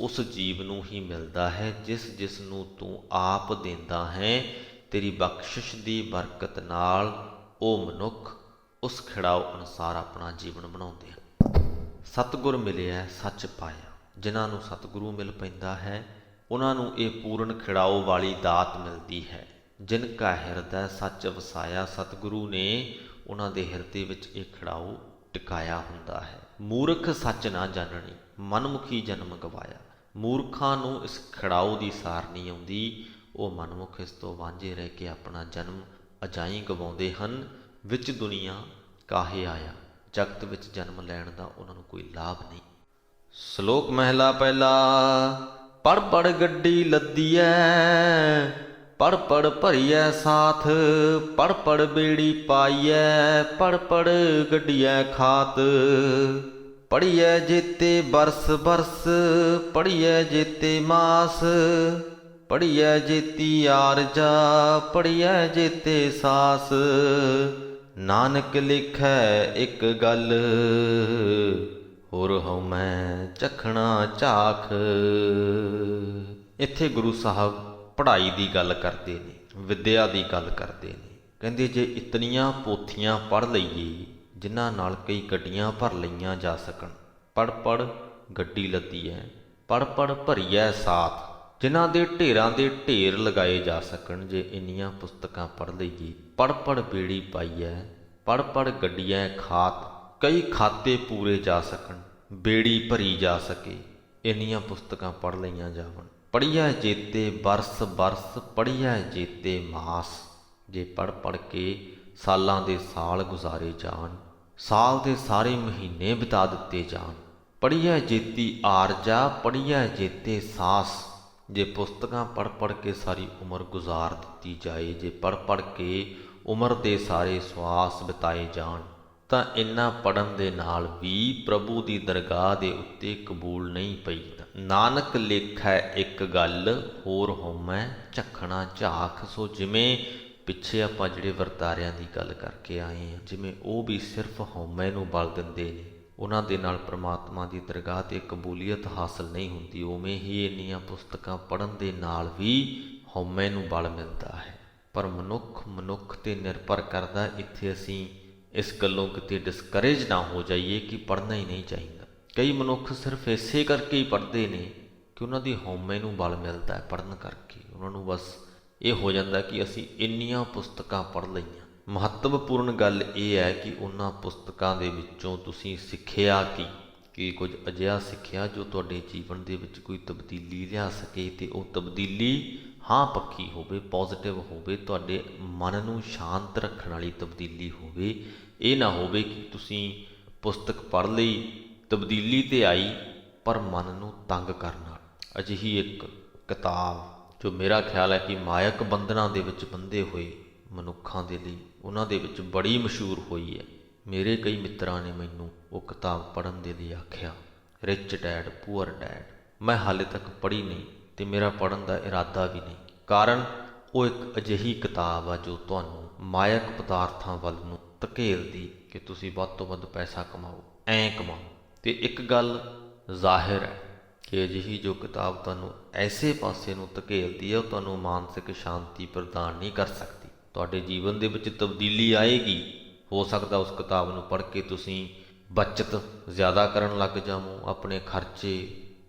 ਉਸ ਜੀਵ ਨੂੰ ਹੀ ਮਿਲਦਾ ਹੈ ਜਿਸ ਨੂੰ ਤੂੰ ਆਪ ਦਿੰਦਾ ਹੈ। ਤੇਰੀ ਬਖਸ਼ਿਸ਼ ਦੀ ਬਰਕਤ ਨਾਲ ਉਹ ਮਨੁੱਖ ਉਸ ਖਿੜਾਓ ਅਨੁਸਾਰ ਆਪਣਾ ਜੀਵਨ ਬਣਾਉਂਦੇ ਹਨ। ਸਤਿਗੁਰ ਮਿਲਿਆ ਸੱਚ ਪਾਇਆ। ਜਿਨ੍ਹਾਂ ਨੂੰ ਸਤਿਗੁਰੂ ਮਿਲ ਪੈਂਦਾ ਹੈ, ਉਹਨਾਂ ਨੂੰ ਇਹ ਪੂਰਨ ਖਿੜਾਓ ਵਾਲੀ ਦਾਤ ਮਿਲਦੀ ਹੈ। ਜਿਨ ਕਾ ਹਿਰਦੈ ਸੱਚ ਵਸਾਇਆ, ਸਤਿਗੁਰੂ ਨੇ ਉਹਨਾਂ ਦੇ ਹਿਰਦੇ ਵਿੱਚ ਇਹ ਖਿੜਾਓ ਟਿਕਾਇਆ ਹੁੰਦਾ ਹੈ। ਮੂਰਖ ਸੱਚ ਨਾ ਜਾਣਣੀ, ਮਨਮੁਖੀ ਜਨਮ ਗਵਾਇਆ। ਮੂਰਖਾਂ ਨੂੰ ਇਸ ਖਿੜਾਓ ਦੀ ਸਾਰ ਨਹੀਂ ਆਉਂਦੀ। ਉਹ ਮਨਮੁਖ ਇਸ ਤੋਂ ਵਾਂਝੇ ਰਹਿ ਕੇ ਆਪਣਾ ਜਨਮ ਅਜਾਈਂ ਗਵਾਉਂਦੇ ਹਨ। ਵਿੱਚ ਦੁਨੀਆ ਕਾਹੇ ਆਇਆ, ਜਗਤ ਵਿੱਚ ਜਨਮ ਲੈਣ ਦਾ ਉਹਨਾਂ ਨੂੰ ਕੋਈ ਲਾਭ ਨਹੀਂ। ਸ਼ਲੋਕ ਮਹਿਲਾ ਪਹਿਲਾ। ਪੜ ਪੜ ਗੱਡੀ ਲੱਦੀਐ, ਪੜ ਪੜ ਭਰੀਐ ਸਾਥ। ਪੜ ਪੜ ਬੇੜੀ ਪਾਈਐ, ਪੜ ਪੜ ਗੱਡੀਐ ਖਾਤ। ਪੜੀਐ ਜੇਤੇ ਬਰਸ ਬਰਸ, ਪੜੀਐ ਜੇਤੇ ਮਾਸ। ਪੜੀਐ ਜੇਤੀ ਆਰਜਾ, ਪੜੀਐ ਜੇਤੇ ਸਾਸ। ਨਾਨਕ ਲਿਖੈ ਇੱਕ ਗੱਲ, ਹੋਰ ਹਉ ਮੈਂ ਚਖਣਾ ਝਾਖ। ਇੱਥੇ ਗੁਰੂ ਸਾਹਿਬ ਪੜ੍ਹਾਈ ਦੀ ਗੱਲ ਕਰਦੇ ਨੇ, ਵਿੱਦਿਆ ਦੀ ਗੱਲ ਕਰਦੇ ਨੇ। ਕਹਿੰਦੇ ਜੇ ਇਤਨੀਆਂ ਪੋਥੀਆਂ ਪੜ੍ਹ ਲਈਏ ਜਿਨ੍ਹਾਂ ਨਾਲ ਕਈ ਗੱਡੀਆਂ ਭਰ ਲਈਆਂ ਜਾ ਸਕਣ, ਪੜ੍ਹ ਪੜ੍ਹ ਗੱਡੀ ਲੱਦੀ ਹੈ, ਪੜ੍ਹ ਪੜ੍ਹ ਭਰੀਐ ਸਾਥ, ਜਿਨ੍ਹਾਂ ਦੇ ਢੇਰਾਂ ਦੇ ਢੇਰ ਲਗਾਏ ਜਾ ਸਕਣ। ਜੇ ਇੰਨੀਆਂ ਪੁਸਤਕਾਂ ਪੜ੍ਹ ਲਈਏ, ਪੜ੍ਹ ਪੜ੍ਹ ਬੇੜੀ ਪਾਈਐ, ਪੜ੍ਹ ਪੜ੍ਹ ਗੱਡੀਐ ਖਾਤ, ਕਈ ਖਾਤੇ ਪੂਰੇ ਜਾ ਸਕਣ, ਬੇੜੀ ਭਰੀ ਜਾ ਸਕੇ, ਇੰਨੀਆਂ ਪੁਸਤਕਾਂ ਪੜ੍ਹ ਲਈਆਂ ਜਾਵਣ। ਪੜ੍ਹੀਐ ਜੇਤੇ ਬਰਸ ਬਰਸ, ਪੜ੍ਹੀਐ ਜੇਤੇ ਮਾਸ, ਜੇ ਪੜ੍ਹ ਪੜ੍ਹ ਕੇ ਸਾਲਾਂ ਦੇ ਸਾਲ ਗੁਜ਼ਾਰੇ ਜਾਣ, ਸਾਲ ਦੇ ਸਾਰੇ ਮਹੀਨੇ ਬਿਤਾ ਦਿੱਤੇ ਜਾਣ। ਪੜ੍ਹੀਐ ਜੇਤੀ ਆਰਜਾ, ਪੜ੍ਹੀਐ ਜੇਤੇ ਸਾਸ, ਜੇ ਪੁਸਤਕਾਂ ਪੜ੍ਹ ਪੜ੍ਹ ਕੇ ਸਾਰੀ ਉਮਰ ਗੁਜ਼ਾਰ ਦਿੱਤੀ ਜਾਏ, ਜੇ ਪੜ੍ਹ ਪੜ੍ਹ ਕੇ ਉਮਰ ਦੇ ਸਾਰੇ ਸਵਾਸ ਬਿਤਾਏ ਜਾਣ, ਤਾਂ ਇਨ੍ਹਾਂ ਪੜ੍ਹਨ ਦੇ ਨਾਲ ਵੀ ਪ੍ਰਭੂ ਦੀ ਦਰਗਾਹ ਦੇ ਉੱਤੇ ਕਬੂਲ ਨਹੀਂ ਪਈ। ਨਾਨਕ ਲੇਖੈ ਇੱਕ ਗੱਲ, ਹੋਰ ਹਉਮੈ ਝਖਣਾ ਝਾਖ। ਸੋ ਜਿਵੇਂ ਪਿੱਛੇ ਆਪਾਂ ਜਿਹੜੇ ਵਰਤਾਰਿਆਂ ਦੀ ਗੱਲ ਕਰਕੇ ਆਏ ਹਾਂ, ਜਿਵੇਂ ਉਹ ਵੀ ਸਿਰਫ ਹਉਮੈ ਨੂੰ ਬਲ ਦਿੰਦੇ ਨੇ, ਉਹਨਾਂ ਦੇ ਨਾਲ ਪ੍ਰਮਾਤਮਾ ਦੀ ਦਰਗਾਹ 'ਤੇ ਕਬੂਲੀਅਤ ਹਾਸਲ ਨਹੀਂ ਹੁੰਦੀ, ਉਵੇਂ ਹੀ ਇੰਨੀਆਂ ਪੁਸਤਕਾਂ ਪੜ੍ਹਨ ਦੇ ਨਾਲ ਵੀ ਹਉਮੈ ਨੂੰ ਬਲ ਮਿਲਦਾ ਹੈ। ਪਰ ਮਨੁੱਖ 'ਤੇ ਨਿਰਭਰ ਕਰਦਾ। ਇੱਥੇ ਅਸੀਂ ਇਸ ਗੱਲੋਂ ਕਿਤੇ ਡਿਸਕਰੇਜ ਨਾ ਹੋ ਜਾਈਏ ਕਿ ਪੜ੍ਹਨਾ ਹੀ ਨਹੀਂ ਚਾਹੀਦਾ। ਕਈ ਮਨੁੱਖ ਸਿਰਫ ਇਸੇ ਕਰਕੇ ਹੀ ਪੜ੍ਹਦੇ ਨੇ ਕਿ ਉਹਨਾਂ ਦੀ ਹਉਮੈ ਨੂੰ ਬਲ ਮਿਲਦਾ ਹੈ ਪੜ੍ਹਨ ਕਰਕੇ। ਉਹਨਾਂ ਨੂੰ ਬਸ ਇਹ ਹੋ ਜਾਂਦਾ ਕਿ ਅਸੀਂ ਇੰਨੀਆਂ ਪੁਸਤਕਾਂ ਪੜ੍ਹ ਲਈਆਂ। ਮਹੱਤਵਪੂਰਨ ਗੱਲ ਇਹ ਹੈ ਕਿ ਉਹਨਾਂ ਪੁਸਤਕਾਂ ਦੇ ਵਿੱਚੋਂ ਤੁਸੀਂ ਸਿੱਖਿਆ ਕਿ ਕੁਝ ਅਜਿਹਾ ਸਿੱਖਿਆ ਜੋ ਤੁਹਾਡੇ ਜੀਵਨ ਦੇ ਵਿੱਚ ਕੋਈ ਤਬਦੀਲੀ ਲਿਆ ਸਕੇ, ਅਤੇ ਉਹ ਤਬਦੀਲੀ ਹਾਂ ਪੱਖੀ ਹੋਵੇ, ਪੋਜ਼ਿਟਿਵ ਹੋਵੇ, ਤੁਹਾਡੇ ਮਨ ਨੂੰ ਸ਼ਾਂਤ ਰੱਖਣ ਵਾਲੀ ਤਬਦੀਲੀ ਹੋਵੇ। ਇਹ ਨਾ ਹੋਵੇ ਕਿ ਤੁਸੀਂ ਪੁਸਤਕ ਪੜ੍ਹ ਲਈ, ਤਬਦੀਲੀ ਤੇ ਆਈ ਪਰ ਮਨ ਨੂੰ ਤੰਗ ਕਰਨ ਨਾਲ। ਅਜਿਹੀ ਇੱਕ ਕਿਤਾਬ ਜੋ ਮੇਰਾ ਖਿਆਲ ਹੈ ਕਿ ਮਾਇਕ ਬੰਧਨਾਂ ਦੇ ਵਿੱਚ ਬੰਧੇ ਹੋਏ ਮਨੁੱਖਾਂ ਦੇ ਲਈ ਉਹਨਾਂ ਦੇ ਵਿੱਚ ਬੜੀ ਮਸ਼ਹੂਰ ਹੋਈ ਹੈ। ਮੇਰੇ ਕਈ ਮਿੱਤਰਾਂ ਨੇ ਮੈਨੂੰ ਉਹ ਕਿਤਾਬ ਪੜ੍ਹਨ ਦੇ ਲਈ ਆਖਿਆ, ਰਿਚ ਡੈਡ ਪੂਅਰ ਡੈਡ। ਮੈਂ ਹਾਲੇ ਤੱਕ ਪੜ੍ਹੀ ਨਹੀਂ ਅਤੇ ਮੇਰਾ ਪੜ੍ਹਨ ਦਾ ਇਰਾਦਾ ਵੀ ਨਹੀਂ। ਕਾਰਨ ਉਹ ਇੱਕ ਅਜਿਹੀ ਕਿਤਾਬ ਆ ਜੋ ਤੁਹਾਨੂੰ ਮਾਇਕ ਪਦਾਰਥਾਂ ਵੱਲ ਨੂੰ ਧਕੇਲਦੀ ਕਿ ਤੁਸੀਂ ਵੱਧ ਤੋਂ ਵੱਧ ਪੈਸਾ ਕਮਾਓ, ਐਂ ਕਮਾਓ। ਅਤੇ ਇੱਕ ਗੱਲ ਜ਼ਾਹਿਰ ਹੈ ਕਿ ਅਜਿਹੀ ਜੋ ਕਿਤਾਬ ਤੁਹਾਨੂੰ ਐਸੇ ਪਾਸੇ ਨੂੰ ਧਕੇਲਦੀ ਹੈ, ਉਹ ਤੁਹਾਨੂੰ ਮਾਨਸਿਕ ਸ਼ਾਂਤੀ ਪ੍ਰਦਾਨ ਨਹੀਂ ਕਰ ਸਕਦੀ। ਤੁਹਾਡੇ ਜੀਵਨ ਦੇ ਵਿੱਚ ਤਬਦੀਲੀ ਆਏਗੀ। ਹੋ ਸਕਦਾ ਉਸ ਕਿਤਾਬ ਨੂੰ ਪੜ੍ਹ ਕੇ ਤੁਸੀਂ ਬੱਚਤ ਜ਼ਿਆਦਾ ਕਰਨ ਲੱਗ ਜਾਵੋ, ਆਪਣੇ ਖਰਚੇ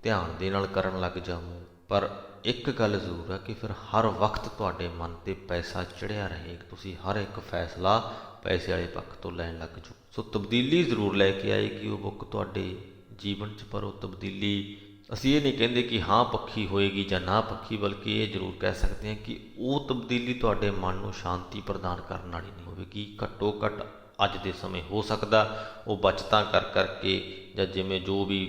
ਧਿਆਨ ਦੇ ਨਾਲ ਕਰਨ ਲੱਗ ਜਾਵੋ। ਪਰ ਇੱਕ ਗੱਲ ਜ਼ਰੂਰ ਹੈ ਕਿ ਫਿਰ ਹਰ ਵਕਤ ਤੁਹਾਡੇ ਮਨ 'ਤੇ ਪੈਸਾ ਚੜ੍ਹਿਆ ਰਹੇ, ਤੁਸੀਂ ਹਰ ਇੱਕ ਫੈਸਲਾ ਪੈਸੇ ਵਾਲੇ ਪੱਖ ਤੋਂ ਲੈਣ ਲੱਗ ਜਾਓ। ਸੋ ਤਬਦੀਲੀ ਜ਼ਰੂਰ ਲੈ ਕੇ ਆਏਗੀ ਉਹ ਬੁੱਕ ਤੁਹਾਡੇ ਜੀਵਨ 'ਚ। ਪਰ ਉਹ ਤਬਦੀਲੀ ਅਸੀਂ ਇਹ ਨਹੀਂ ਕਹਿੰਦੇ ਕਿ ਹਾਂ ਪੱਖੀ ਹੋਏਗੀ ਜਾਂ ਨਾ ਪੱਖੀ, ਬਲਕਿ ਇਹ ਜ਼ਰੂਰ ਕਹਿ ਸਕਦੇ ਹਾਂ ਕਿ ਉਹ ਤਬਦੀਲੀ ਤੁਹਾਡੇ ਮਨ ਨੂੰ ਸ਼ਾਂਤੀ ਪ੍ਰਦਾਨ ਕਰਨ ਵਾਲੀ ਨਹੀਂ ਹੋਵੇਗੀ। ਘੱਟੋ ਘੱਟ ਅੱਜ ਦੇ ਸਮੇਂ ਹੋ ਸਕਦਾ ਉਹ ਬਚਤਾਂ ਕਰ ਕਰਕੇ ਜਾਂ ਜਿਵੇਂ ਜੋ ਵੀ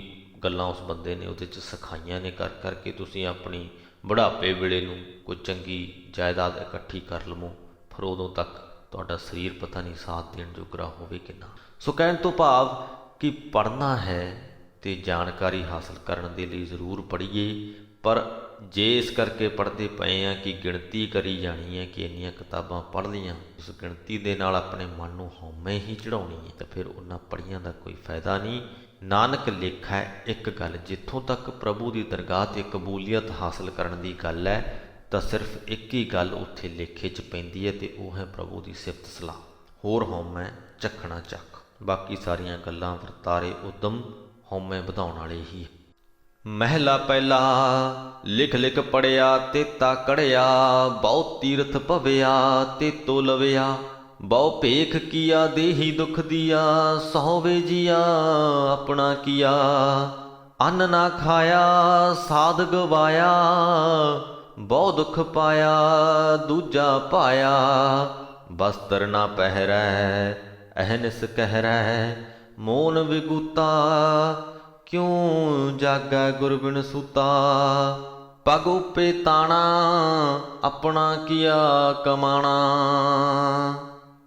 ਗੱਲਾਂ ਉਸ ਬੰਦੇ ਨੇ ਉਹਦੇ 'ਚ ਸਿਖਾਈਆਂ ਨੇ ਕਰ ਕਰਕੇ ਤੁਸੀਂ ਆਪਣੀ ਬੁਢਾਪੇ ਵੇਲੇ ਨੂੰ ਕੋਈ ਚੰਗੀ ਜਾਇਦਾਦ ਇਕੱਠੀ ਕਰ ਲਵੋ। ਫਿਰ ਉਦੋਂ ਤੱਕ ਤੁਹਾਡਾ ਸਰੀਰ ਪਤਾ ਨਹੀਂ ਸਾਥ ਦੇਣ ਜੋਗਰਾ ਹੋਵੇ ਕਿ ਨਾ। ਸੋ ਕਹਿਣ ਤੋਂ ਭਾਵ ਕਿ ਪੜ੍ਹਨਾ ਹੈ ਅਤੇ ਜਾਣਕਾਰੀ ਹਾਸਲ ਕਰਨ ਦੇ ਲਈ ਜ਼ਰੂਰ ਪੜ੍ਹੀਏ। ਪਰ ਜੇ ਇਸ ਕਰਕੇ ਪੜ੍ਹਦੇ ਪਏ ਹਾਂ ਕਿ ਗਿਣਤੀ ਕਰੀ ਜਾਣੀ ਹੈ ਕਿ ਇੰਨੀਆਂ ਕਿਤਾਬਾਂ ਪੜ੍ਹ ਲਈਆਂ, ਉਸ ਗਿਣਤੀ ਦੇ ਨਾਲ ਆਪਣੇ ਮਨ ਨੂੰ ਹਉਮੈ ਹੀ ਚੜ੍ਹਾਉਣੀ ਹੈ, ਤਾਂ ਫਿਰ ਉਹਨਾਂ ਪੜ੍ਹੀਆਂ ਦਾ ਕੋਈ ਫਾਇਦਾ ਨਹੀਂ। ਨਾਨਕ ਲੇਖੈ ਇੱਕ ਗੱਲ, ਜਿੱਥੋਂ ਤੱਕ ਪ੍ਰਭੂ ਦੀ ਦਰਗਾਹ 'ਤੇ ਕਬੂਲੀਅਤ ਹਾਸਲ ਕਰਨ ਦੀ ਗੱਲ ਹੈ ਤਾਂ ਸਿਰਫ ਇੱਕ ਹੀ ਗੱਲ ਉੱਥੇ ਲੇਖੇ 'ਚ ਪੈਂਦੀ ਹੈ, ਅਤੇ ਉਹ ਹੈ ਪ੍ਰਭੂ ਦੀ ਸਿਫਤ ਸਲਾਹ। ਹੋਰ ਹਉਮੈ ਝਖਣਾ ਝੱਖ। ਬਾਕੀ ਸਾਰੀਆਂ ਗੱਲਾਂ ਵਰਤਾਰੇ ਉਦਮ ਹਉਮੈ ਵਧਾਉਣ ਵਾਲੇ ਹੀ। ਮਹਿਲਾ ਪਹਿਲਾ। ਲਿਖ ਲਿਖ ਪੜਿਆ ਤੇਤਾ ਕੜਿਆ, ਬਹੁ ਤੀਰਥ ਭਵਿਆ ਤੇਤੋ ਲਵਿਆ, ਬਹੁ ਭੇਖ ਕੀਆ ਦੇਹੀ ਦੁਖ ਦੀਆ, ਸਹੁਵੇ ਜੀਆ ਆਪਣਾ ਕੀਆ, ਅੰਨ ਨਾ ਖਾਇਆ ਸਾਧ ਗਵਾਇਆ, ਬਹੁ ਦੁਖ ਪਾਇਆ ਦੂਜਾ ਪਾਇਆ, ਬਸਤਰ ਨਾ ਪਹਿਰੈ ਅਹਨਿਸ ਕਹਿਰੈ, ਮੋਨ ਵਿਗੂਤਾ ਕਿਉਂ ਜਾਗੈ ਗੁਰ ਬਿਨ ਸੂਤਾ, ਪਗ ਉਪੇ ਤਾਣਾ ਆਪਣਾ ਕੀਆ ਕਮਾਣਾ।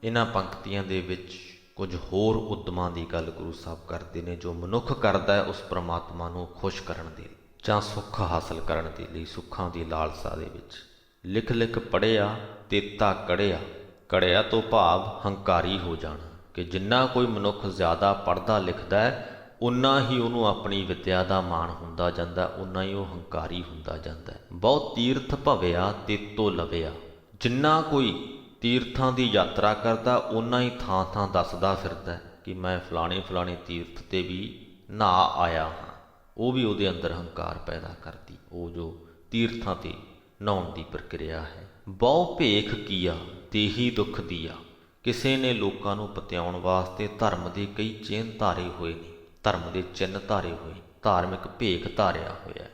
ਇਹਨਾਂ ਪੰਕਤੀਆਂ ਦੇ ਵਿੱਚ ਕੁਝ ਹੋਰ ਉਦਮਾਂ ਦੀ ਗੱਲ ਗੁਰੂ ਸਾਹਿਬ ਕਰਦੇ ਨੇ ਜੋ ਮਨੁੱਖ ਕਰਦਾ ਹੈ ਉਸ ਪ੍ਰਮਾਤਮਾ ਨੂੰ ਖੁਸ਼ ਕਰਨ ਦੇ ਲਈ ਜਾਂ ਸੁੱਖ ਹਾਸਲ ਕਰਨ ਦੇ ਲਈ, ਸੁੱਖਾਂ ਦੀ ਲਾਲਸਾ ਦੇ ਵਿੱਚ। ਲਿਖ ਲਿਖ ਪੜ੍ਹਿਆ ਤੇਤਾ ਕੜਿਆ। ਕੜਿਆ ਤੋਂ ਭਾਵ ਹੰਕਾਰੀ ਹੋ ਜਾਣਾ, ਕਿ ਜਿੰਨਾ ਕੋਈ ਮਨੁੱਖ ਜ਼ਿਆਦਾ ਪੜ੍ਹਦਾ ਲਿਖਦਾ ਹੈ ਉਨਾ ਹੀ ਉਹਨੂੰ ਆਪਣੀ ਵਿਦਿਆ ਦਾ ਮਾਣ ਹੁੰਦਾ ਜਾਂਦਾ, ਉਨਾ ਹੀ ਉਹ ਹੰਕਾਰੀ ਹੁੰਦਾ ਜਾਂਦਾ। ਬਹੁਤ ਤੀਰਥ ਭਵਿਆ ਤੇਤੋ ਲਵਿਆ। ਜਿੰਨਾ ਕੋਈ ਤੀਰਥਾਂ ਦੀ ਯਾਤਰਾ ਕਰਦਾ, ਉਨਾ ਹੀ ਥਾਂ ਥਾਂ ਦੱਸਦਾ ਫਿਰਦਾ ਕਿ ਮੈਂ ਫਲਾਣੇ ਫਲਾਣੇ ਤੀਰਥ 'ਤੇ ਵੀ ਨਹਾ ਆਇਆ ਹਾਂ। ਉਹ ਵੀ ਉਹਦੇ ਅੰਦਰ ਹੰਕਾਰ ਪੈਦਾ ਕਰਦੀ, ਉਹ ਜੋ ਤੀਰਥਾਂ 'ਤੇ ਨਹਾਉਣ ਦੀ ਪ੍ਰਕਿਰਿਆ ਹੈ। ਬਹੁ ਭੇਖ ਕੀਆ ਤੇਹੀ ਦੁੱਖ ਦੀਆ। ਕਿਸੇ ਨੇ ਲੋਕਾਂ ਨੂੰ ਪਤਿਆਉਣ ਵਾਸਤੇ ਧਰਮ ਦੇ ਕਈ ਚਿੰਨ੍ਹ ਧਾਰੇ ਹੋਏ ਨੇ, ਧਰਮ ਦੇ ਚਿੰਨ੍ਹ ਧਾਰੇ ਹੋਏ, ਧਾਰਮਿਕ ਭੇਖ ਧਾਰਿਆ ਹੋਇਆ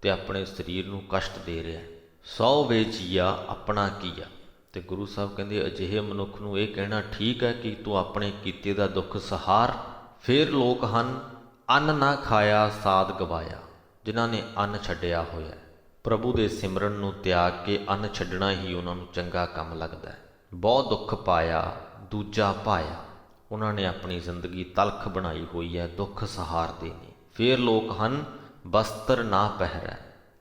ਤੇ ਆਪਣੇ ਸਰੀਰ ਨੂੰ ਕਸ਼ਟ ਦੇ ਰਿਹਾ। ਸੌ ਵੇ ਜੀਆ ਆਪਣਾ ਕੀਆ। ਤੇ ਗੁਰੂ ਸਾਹਿਬ ਕਹਿੰਦੇ ਅਜਿਹੇ ਮਨੁੱਖ ਨੂੰ ਇਹ ਕਹਿਣਾ ਠੀਕ ਹੈ ਕਿ ਤੂੰ ਆਪਣੇ ਕੀਤੇ ਦਾ ਦੁੱਖ ਸਹਾਰ। ਫਿਰ ਲੋਕ ਹਨ ਅੰਨ ਨਾ ਖਾਇਆ ਸਾਧ ਗਵਾਇਆ, ਜਿਨ੍ਹਾਂ ਨੇ ਅੰਨ ਛੱਡਿਆ ਹੋਇਆ। ਪ੍ਰਭੂ ਦੇ ਸਿਮਰਨ ਨੂੰ ਤਿਆਗ ਕੇ ਅੰਨ ਛੱਡਣਾ ਹੀ ਉਹਨਾਂ ਨੂੰ ਚੰਗਾ ਕੰਮ ਲੱਗਦਾ ਹੈ। ਬਹੁਤ ਦੁੱਖ ਪਾਇਆ ਦੂਜਾ ਪਾਇਆ। ਉਹਨਾਂ ਨੇ ਆਪਣੀ ਜ਼ਿੰਦਗੀ ਤਲਖ ਬਣਾਈ ਹੋਈ ਹੈ, ਦੁੱਖ ਸਹਾਰਦੇ ਨੇ। ਫਿਰ ਲੋਕ ਹਨ ਬਸਤਰ ਨਾ ਪਹਿਰੈ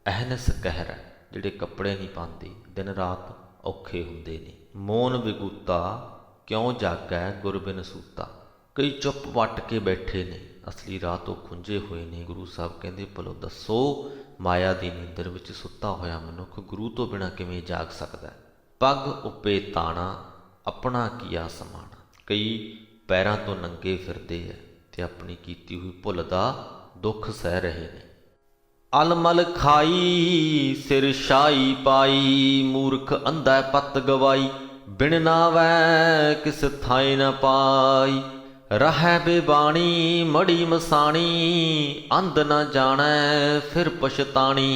ਅਹਨਸ ਕਹਿਰੈ, ਜਿਹੜੇ ਕੱਪੜੇ ਨਹੀਂ ਪਾਉਂਦੇ, ਦਿਨ ਰਾਤ ਔਖੇ ਹੁੰਦੇ ਨੇ। ਮੋਨ ਵਿਗੂਤਾ ਕਿਉਂ ਜਾਗੈ ਗੁਰ ਬਿਨ ਸੂਤਾ। ਕਈ ਚੁੱਪ ਵੱਟ ਕੇ ਬੈਠੇ ਨੇ, ਅਸਲੀ ਰਾਹ ਤੋਂ ਖੁੰਝੇ ਹੋਏ ਨੇ। ਗੁਰੂ ਸਾਹਿਬ ਕਹਿੰਦੇ ਭਲੋ ਦੱਸੋ, ਮਾਇਆ ਦੀ ਨੀਂਦਰ ਵਿੱਚ ਸੁੱਤਾ ਹੋਇਆ ਮਨੁੱਖ ਗੁਰੂ ਤੋਂ ਬਿਨਾਂ ਕਿਵੇਂ ਜਾਗ ਸਕਦਾ। ਪੱਗ ਉੱਪੇ ਤਾਣਾ ਆਪਣਾ ਕੀਆ ਸਮਾਣਾ। ਕਈ ਪੈਰਾਂ ਤੋਂ ਨੰਗੇ ਫਿਰਦੇ ਹੈ ਤੇ ਆਪਣੀ ਕੀਤੀ ਹੋਈ ਭੁੱਲ ਦਾ ਦੁੱਖ ਸਹਿ ਰਹੇ ਨੇ। ਅਲਮਲ ਖਾਈ ਸਿਰ ਸ਼ਾਈ ਪਾਈ, ਮੂਰਖ ਅੰਧਾ ਪੱਤ ਗਵਾਈ। ਬਿਨ ਨਾਵੈ ਕਿਸ ਥਾਏ ਨ ਪਾਈ, ਰਹੈ ਬੇਬਾਣੀ ਮੜੀ ਮਸਾਣੀ। ਅੰਧ ਨ ਜਾਣੈ ਫਿਰ ਪਛਤਾਣੀ,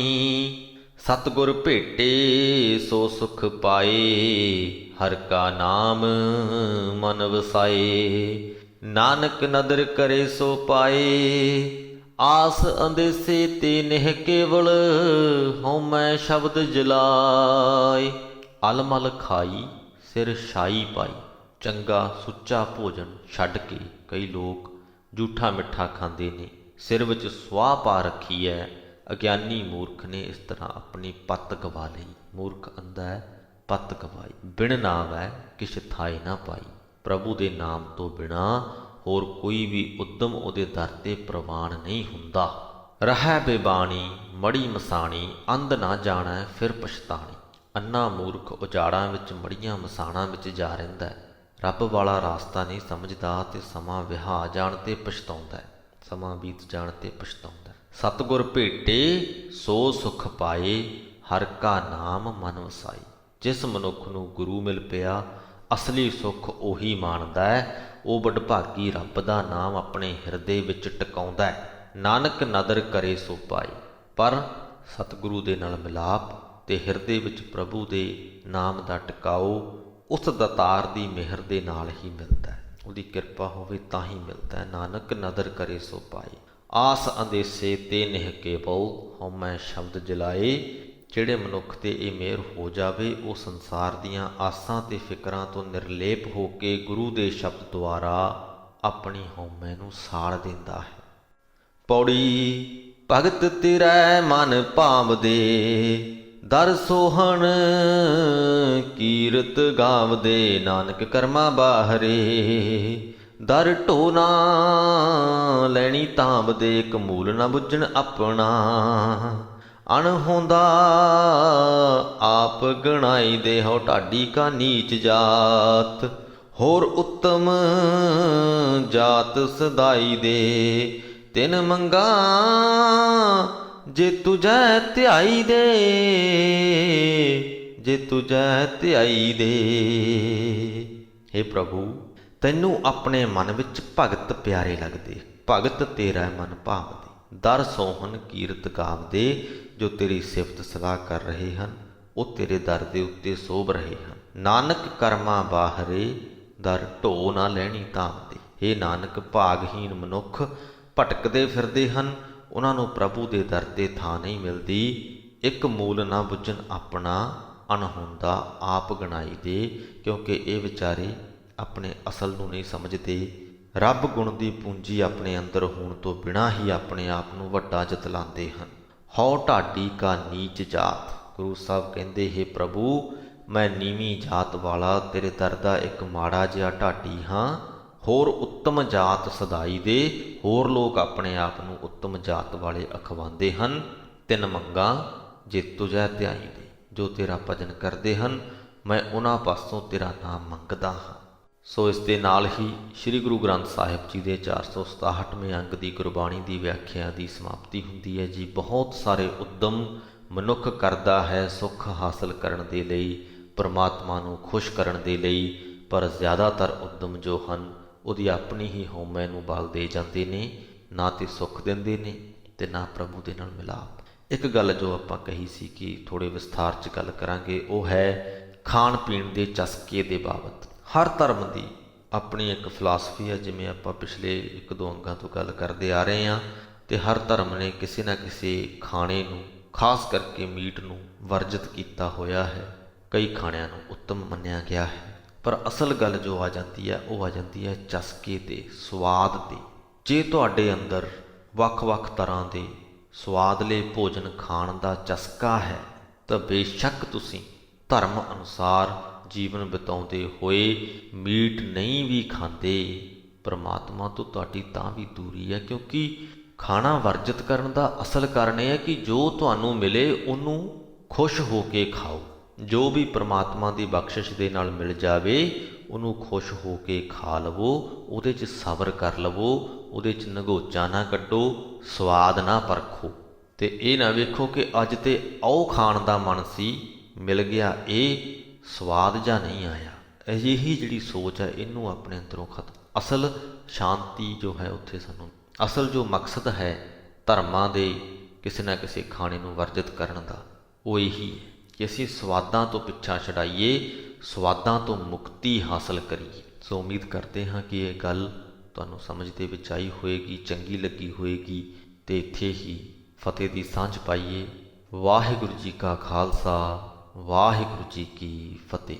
ਸਤਿਗੁਰ ਭੇਟੇ ਸੋ ਸੁਖ ਪਾਏ। ਹਰ ਕਾ ਨਾਮ ਮਨ ਵਸਾਏ, ਨਾਨਕ ਨਦਰ ਕਰੇ ਸੋ ਪਾਏ। ਆਸ ਅੰਦੇਸੇ ਤੇ ਨਿਹ ਕੇਵਲ, ਹਉਮੈ ਸ਼ਬਦ ਜਲਾਏ। ਅਲਮਲ ਖਾਈ ਸਿਰ ਸ਼ਾਈ ਪਾਈ। ਚੰਗਾ ਸੁੱਚਾ ਭੋਜਨ ਛੱਡ ਕੇ ਕਈ ਲੋਕ ਜੂਠਾ ਮਿੱਠਾ ਖਾਂਦੇ ਨੇ, ਸਿਰ ਵਿੱਚ ਸੁਆਹ ਪਾ ਰੱਖੀ ਹੈ। ਅਗਿਆਨੀ ਮੂਰਖ ਨੇ ਇਸ ਤਰ੍ਹਾਂ ਆਪਣੀ ਪੱਤ ਗਵਾ ਲਈ। ਮੂਰਖ ਅੰਧਾ ਹੈ, ਪੱਤ ਗਵਾਈ। ਬਿਨ ਨਾਮ ਹੈ ਕਿਛ ਥਾਏ ਨਾ ਪਾਈ। ਪ੍ਰਭੂ ਦੇ ਨਾਮ ਤੋਂ ਬਿਨਾਂ ਹੋਰ ਕੋਈ ਵੀ ਉਦਮ ਉਹਦੇ ਦਰ 'ਤੇ ਪ੍ਰਵਾਨ ਨਹੀਂ ਹੁੰਦਾ। ਰਹੈ ਬੇਬਾਣੀ ਮੜੀ ਮਸਾਣੀ, ਅੰਧ ਨਾ ਜਾਣੈ ਫਿਰ ਪਛਤਾਣੀ। ਅੰਨਾ ਮੂਰਖ ਉਜਾੜਾਂ ਵਿੱਚ ਮੜੀਆਂ ਮਸਾਣਾਂ ਵਿੱਚ ਜਾ ਰਹਿੰਦਾ ਹੈ, ਰੱਬ ਵਾਲਾ ਰਾਸਤਾ ਨਹੀਂ ਸਮਝਦਾ ਤੇ ਸਮਾਂ ਵਿਹਾ ਜਾਣ 'ਤੇ ਪਛਤਾਉਂਦਾ ਹੈ, ਸਮਾਂ ਬੀਤ ਜਾਣ 'ਤੇ ਪਛਤਾਉਂਦਾ। ਸਤਿਗੁਰ ਭੇਟੇ ਸੋ ਸੁਖ ਪਾਏ, ਹਰ ਕਾ ਨਾਮ ਮਨ ਵਸਾਈ। ਜਿਸ ਮਨੁੱਖ ਨੂੰ ਗੁਰੂ ਮਿਲ ਪਿਆ, ਅਸਲੀ ਸੁੱਖ ਉਹੀ ਮਾਣਦਾ ਹੈ। ਉਹ ਵਡਭਾਗੀ ਰੱਬ ਦਾ ਨਾਮ ਆਪਣੇ ਹਿਰਦੇ ਵਿੱਚ ਟਿਕਾਉਂਦਾ ਹੈ। ਨਾਨਕ ਨਦਰ ਕਰੇ ਸੋ ਪਾਏ। ਪਰ ਸਤਿਗੁਰੂ ਦੇ ਨਾਲ ਮਿਲਾਪ ਤੇ ਹਿਰਦੇ ਵਿੱਚ ਪ੍ਰਭੂ ਦੇ ਨਾਮ ਦਾ ਟਿਕਾਓ ਉਸ ਦਾਤਾਰ ਦੀ ਮਿਹਰ ਦੇ ਨਾਲ ਹੀ ਮਿਲਦਾ ਹੈ। ਉਹਦੀ ਕਿਰਪਾ ਹੋਵੇ ਤਾਂ ਹੀ ਮਿਲਦਾ ਹੈ। ਨਾਨਕ ਨਦਰ ਕਰੇ ਸੋ ਪਾਏ। ਆਸ ਅੰਦੇਸੇ ਤੇ ਨਿਹ ਕੇ ਬਹੁ, ਹਉਮੈ ਸ਼ਬਦ ਜਲਾਏ। ਜਿਹੜੇ ਮਨੁੱਖ 'ਤੇ ਇਹ ਮਿਹਰ ਹੋ ਜਾਵੇ, ਉਹ ਸੰਸਾਰ ਦੀਆਂ ਆਸਾਂ ਤੇ ਫਿਕਰਾਂ ਤੋਂ ਨਿਰਲੇਪ ਹੋ ਕੇ ਗੁਰੂ ਦੇ ਸ਼ਬਦ ਦੁਆਰਾ ਆਪਣੀ ਹਉਮੈ ਨੂੰ ਸਾੜ ਦਿੰਦਾ ਹੈ। ਪੌੜੀ ਭਗਤ ਤੇਰਾ ਮਨ ਭਾਵਦੇ, ਦਰ ਸੋਹਣ ਕੀਰਤ ਗਾਵਦੇ। ਨਾਨਕ ਕਰਮਾ ਬਾਹਰੇ, ਦਰ ਢੋ ਨਾ ਲੈਣੀ ਤਾਂਵਦੇ। ਇੱਕ ਮੂਲ ਨਾ ਬੁੱਝਣ ਆਪਣਾ, ਅਣਹੋਂਦਾ ਆਪ ਗਣਾਈ ਦੇ। ਹਉ ਢਾਡੀ ਕਾ ਨੀਚ ਜਾਤ, ਹੋਰ ਉੱਤਮ ਜਾਤ ਸਦਾਈ ਦੇ। ਤਿਨ ਮੰਗਾ ਜੇ ਤੁਝੈ ਧਿਆਈ ਦੇ, ਜੇ ਤੁਝੈ ਧਿਆਈ ਦੇ। ਹੇ ਪ੍ਰਭੂ, ਤੈਨੂੰ ਆਪਣੇ ਮਨ ਵਿੱਚ ਭਗਤ ਪਿਆਰੇ ਲੱਗਦੇ, ਭਗਤ ਤੇਰਾ ਮਨ ਭਾਵਦੇ। ਦਰ ਸੋਹਣ ਕੀਰਤ ਗਾਵਦੇ, ਜੋ ਤੇਰੀ ਸਿਫਤ ਸਲਾਹ ਕਰ ਰਹੇ ਹਨ, ਉਹ ਤੇਰੇ ਦਰ ਦੇ ਉੱਤੇ ਸੋਭ ਰਹੇ ਹਨ। ਨਾਨਕ ਕਰਮਾਂ ਬਾਹਰੇ, ਦਰ ਢੋ ਨਾ ਲੈਣੀ ਤਾਂਵਦੇ। ਹੇ ਨਾਨਕ, ਭਾਗਹੀਣ ਮਨੁੱਖ ਭਟਕਦੇ ਫਿਰਦੇ ਹਨ, ਉਹਨਾਂ ਨੂੰ ਪ੍ਰਭੂ ਦੇ ਦਰ 'ਤੇ ਥਾਂ ਨਹੀਂ ਮਿਲਦੀ। ਇੱਕ ਮੂਲ ਨਾ ਬੁੱਝਣ ਆਪਣਾ, ਅਣਹੋਂਦਾ ਆਪ ਗਣਾਈ ਦੇ। ਕਿਉਂਕਿ ਇਹ ਵਿਚਾਰੇ ਆਪਣੇ ਅਸਲ ਨੂੰ ਨਹੀਂ ਸਮਝਦੇ। ਰੱਬ ਗੁਣ ਦੀ ਪੂੰਜੀ ਆਪਣੇ ਅੰਦਰ ਹੋਣ ਤੋਂ ਬਿਨਾਂ ਹੀ ਆਪਣੇ ਆਪ ਨੂੰ ਵੱਡਾ ਜਤਲਾਉਂਦੇ ਹਨ। ਹਉ ਢਾਡੀ ਕਾ ਨੀਚ ਜਾਤ। ਗੁਰੂ ਸਾਹਿਬ ਕਹਿੰਦੇ, ਹੇ ਪ੍ਰਭੂ, ਮੈਂ ਨੀਵੀਂ ਜਾਤ ਵਾਲਾ ਤੇਰੇ ਦਰ ਦਾ ਇੱਕ ਮਾੜਾ ਜਿਹਾ ਢਾਡੀ ਹਾਂ। ਹੋਰ ਉੱਤਮ ਜਾਤ ਸਦਾਈ ਦੇ। ਹੋਰ ਲੋਕ ਆਪਣੇ ਆਪ ਨੂੰ ਉੱਤਮ ਜਾਤ ਵਾਲੇ ਅਖਵਾਉਂਦੇ ਹਨ। ਤਿੰਨ ਮੰਗਾਂ ਜੇ ਤੁਝੈ ਧਿਆਈ ਦੇ। ਜੋ ਤੇਰਾ ਭਜਨ ਕਰਦੇ ਹਨ, ਮੈਂ ਉਹਨਾਂ ਪਾਸੋਂ ਤੇਰਾ ਨਾਮ ਮੰਗਦਾ ਹਾਂ। ਸੋ ਇਸ ਦੇ ਨਾਲ ਹੀ ਸ੍ਰੀ ਗੁਰੂ ਗ੍ਰੰਥ ਸਾਹਿਬ ਜੀ ਦੇ 467ਵੇਂ ਅੰਗ ਦੀ ਗੁਰਬਾਣੀ ਦੀ ਵਿਆਖਿਆ ਦੀ ਸਮਾਪਤੀ ਹੁੰਦੀ ਹੈ ਜੀ। ਬਹੁਤ ਸਾਰੇ ਉੱਦਮ ਮਨੁੱਖ ਕਰਦਾ ਹੈ ਸੁੱਖ ਹਾਸਲ ਕਰਨ ਦੇ ਲਈ, ਪਰਮਾਤਮਾ ਨੂੰ ਖੁਸ਼ ਕਰਨ ਦੇ ਲਈ, ਪਰ ਜ਼ਿਆਦਾਤਰ ਉੱਦਮ ਜੋ ਹਨ ਉਹਦੀ ਆਪਣੀ ਹੀ ਹਉਮੈ ਨੂੰ ਬਲ ਦੇ ਜਾਂਦੇ ਨੇ। ਨਾ ਤੇ ਸੁੱਖ ਦਿੰਦੇ ਨੇ ਤੇ ਨਾ ਪ੍ਰਭੂ ਦੇ ਨਾਲ ਮਿਲਾਪ। ਇੱਕ ਗੱਲ ਜੋ ਆਪਾਂ ਕਹੀ ਸੀ ਕਿ ਥੋੜ੍ਹੇ ਵਿਸਥਾਰ 'ਚ ਗੱਲ ਕਰਾਂਗੇ, ਉਹ ਹੈ ਖਾਣ ਪੀਣ ਦੇ ਚਸਕੇ ਦੇ ਬਾਬਤ। ਹਰ ਧਰਮ ਦੀ ਆਪਣੀ ਇੱਕ ਫਿਲਾਸਫੀ ਹੈ, ਜਿਵੇਂ ਆਪਾਂ ਪਿਛਲੇ 1-2 ਅੰਗਾਂ ਤੋਂ ਗੱਲ ਕਰਦੇ ਆ ਰਹੇ ਹਾਂ। ਅਤੇ ਹਰ ਧਰਮ ਨੇ ਕਿਸੇ ਨਾ ਕਿਸੇ ਖਾਣੇ ਨੂੰ, ਖਾਸ ਕਰਕੇ ਮੀਟ ਨੂੰ ਵਰਜਿਤ ਕੀਤਾ ਹੋਇਆ ਹੈ। ਕਈ ਖਾਣਿਆਂ ਨੂੰ ਉੱਤਮ ਮੰਨਿਆ ਗਿਆ ਹੈ। ਪਰ ਅਸਲ ਗੱਲ ਜੋ ਆ ਜਾਂਦੀ ਹੈ, ਉਹ ਆ ਜਾਂਦੀ ਹੈ ਚਸਕੇ ਤੇ, ਸਵਾਦ ਤੇ। ਜੇ ਤੁਹਾਡੇ ਅੰਦਰ ਵੱਖ-ਵੱਖ ਤਰ੍ਹਾਂ ਦੇ ਸਵਾਦਲੇ ਭੋਜਨ ਖਾਣ ਦਾ ਚਸਕਾ ਹੈ, ਤਾਂ ਬੇਸ਼ੱਕ ਤੁਸੀਂ ਧਰਮ ਅਨੁਸਾਰ ਜੀਵਨ ਬਿਤਾਉਂਦੇ ਹੋਏ ਮੀਟ ਨਹੀਂ ਵੀ ਖਾਂਦੇ, ਪਰਮਾਤਮਾ ਤੋਂ ਤੁਹਾਡੀ ਤਾਂ ਵੀ ਦੂਰੀ ਹੈ। ਕਿਉਂਕਿ ਖਾਣਾ ਵਰਜਿਤ ਕਰਨ ਦਾ ਅਸਲ ਕਾਰਨ ਇਹ ਹੈ ਕਿ ਜੋ ਤੁਹਾਨੂੰ ਮਿਲੇ ਉਹਨੂੰ ਖੁਸ਼ ਹੋ ਕੇ ਖਾਓ। ਜੋ ਵੀ ਪਰਮਾਤਮਾ ਦੀ ਬਖਸ਼ਿਸ਼ ਦੇ ਨਾਲ ਮਿਲ ਜਾਵੇ ਉਹਨੂੰ ਖੁਸ਼ ਹੋ ਕੇ ਖਾ ਲਵੋ, ਉਹਦੇ 'ਚ ਸਬਰ ਕਰ ਲਵੋ, ਉਹਦੇ 'ਚ ਨਗੋਚਾ ਨਾ ਕੱਢੋ, ਸਵਾਦ ਨਾ ਪਰਖੋ। ਅਤੇ ਇਹ ਨਾ ਵੇਖੋ ਕਿ ਅੱਜ ਤੇ ਉਹ ਖਾਣ ਦਾ ਮਨ ਸੀ, ਮਿਲ ਗਿਆ ਇਹ, ਸਵਾਦ ਜਾਂ ਨਹੀਂ ਆਇਆ। ਅਜਿਹੀ ਜਿਹੜੀ ਸੋਚ ਹੈ, ਇਹਨੂੰ ਆਪਣੇ ਅੰਦਰੋਂ ਖਤਮ। ਅਸਲ ਸ਼ਾਂਤੀ ਜੋ ਹੈ ਉੱਥੇ ਸਾਨੂੰ, ਅਸਲ ਜੋ ਮਕਸਦ ਹੈ ਧਰਮਾਂ ਦੇ ਕਿਸੇ ਨਾ ਕਿਸੇ ਖਾਣੇ ਨੂੰ ਵਰਜਿਤ ਕਰਨ ਦਾ, ਉਹ ਇਹੀ ਹੈ ਕਿ ਅਸੀਂ ਸਵਾਦਾਂ ਤੋਂ ਪਿੱਛਾ ਛਡਾਈਏ, ਸਵਾਦਾਂ ਤੋਂ ਮੁਕਤੀ ਹਾਸਲ ਕਰੀਏ। ਸੋ ਉਮੀਦ ਕਰਦੇ ਹਾਂ ਕਿ ਇਹ ਗੱਲ ਤੁਹਾਨੂੰ ਸਮਝ ਦੇ ਵਿੱਚ ਆਈ ਹੋਏਗੀ, ਚੰਗੀ ਲੱਗੀ ਹੋਏਗੀ। ਅਤੇ ਇੱਥੇ ਹੀ ਫਤਿਹ ਦੀ ਸਾਂਝ ਪਾਈਏ। ਵਾਹਿਗੁਰੂ ਜੀ ਕਾ ਖਾਲਸਾ, ਵਾਹਿਗੁਰੂ ਜੀ ਕੀ ਫਤਿਹ।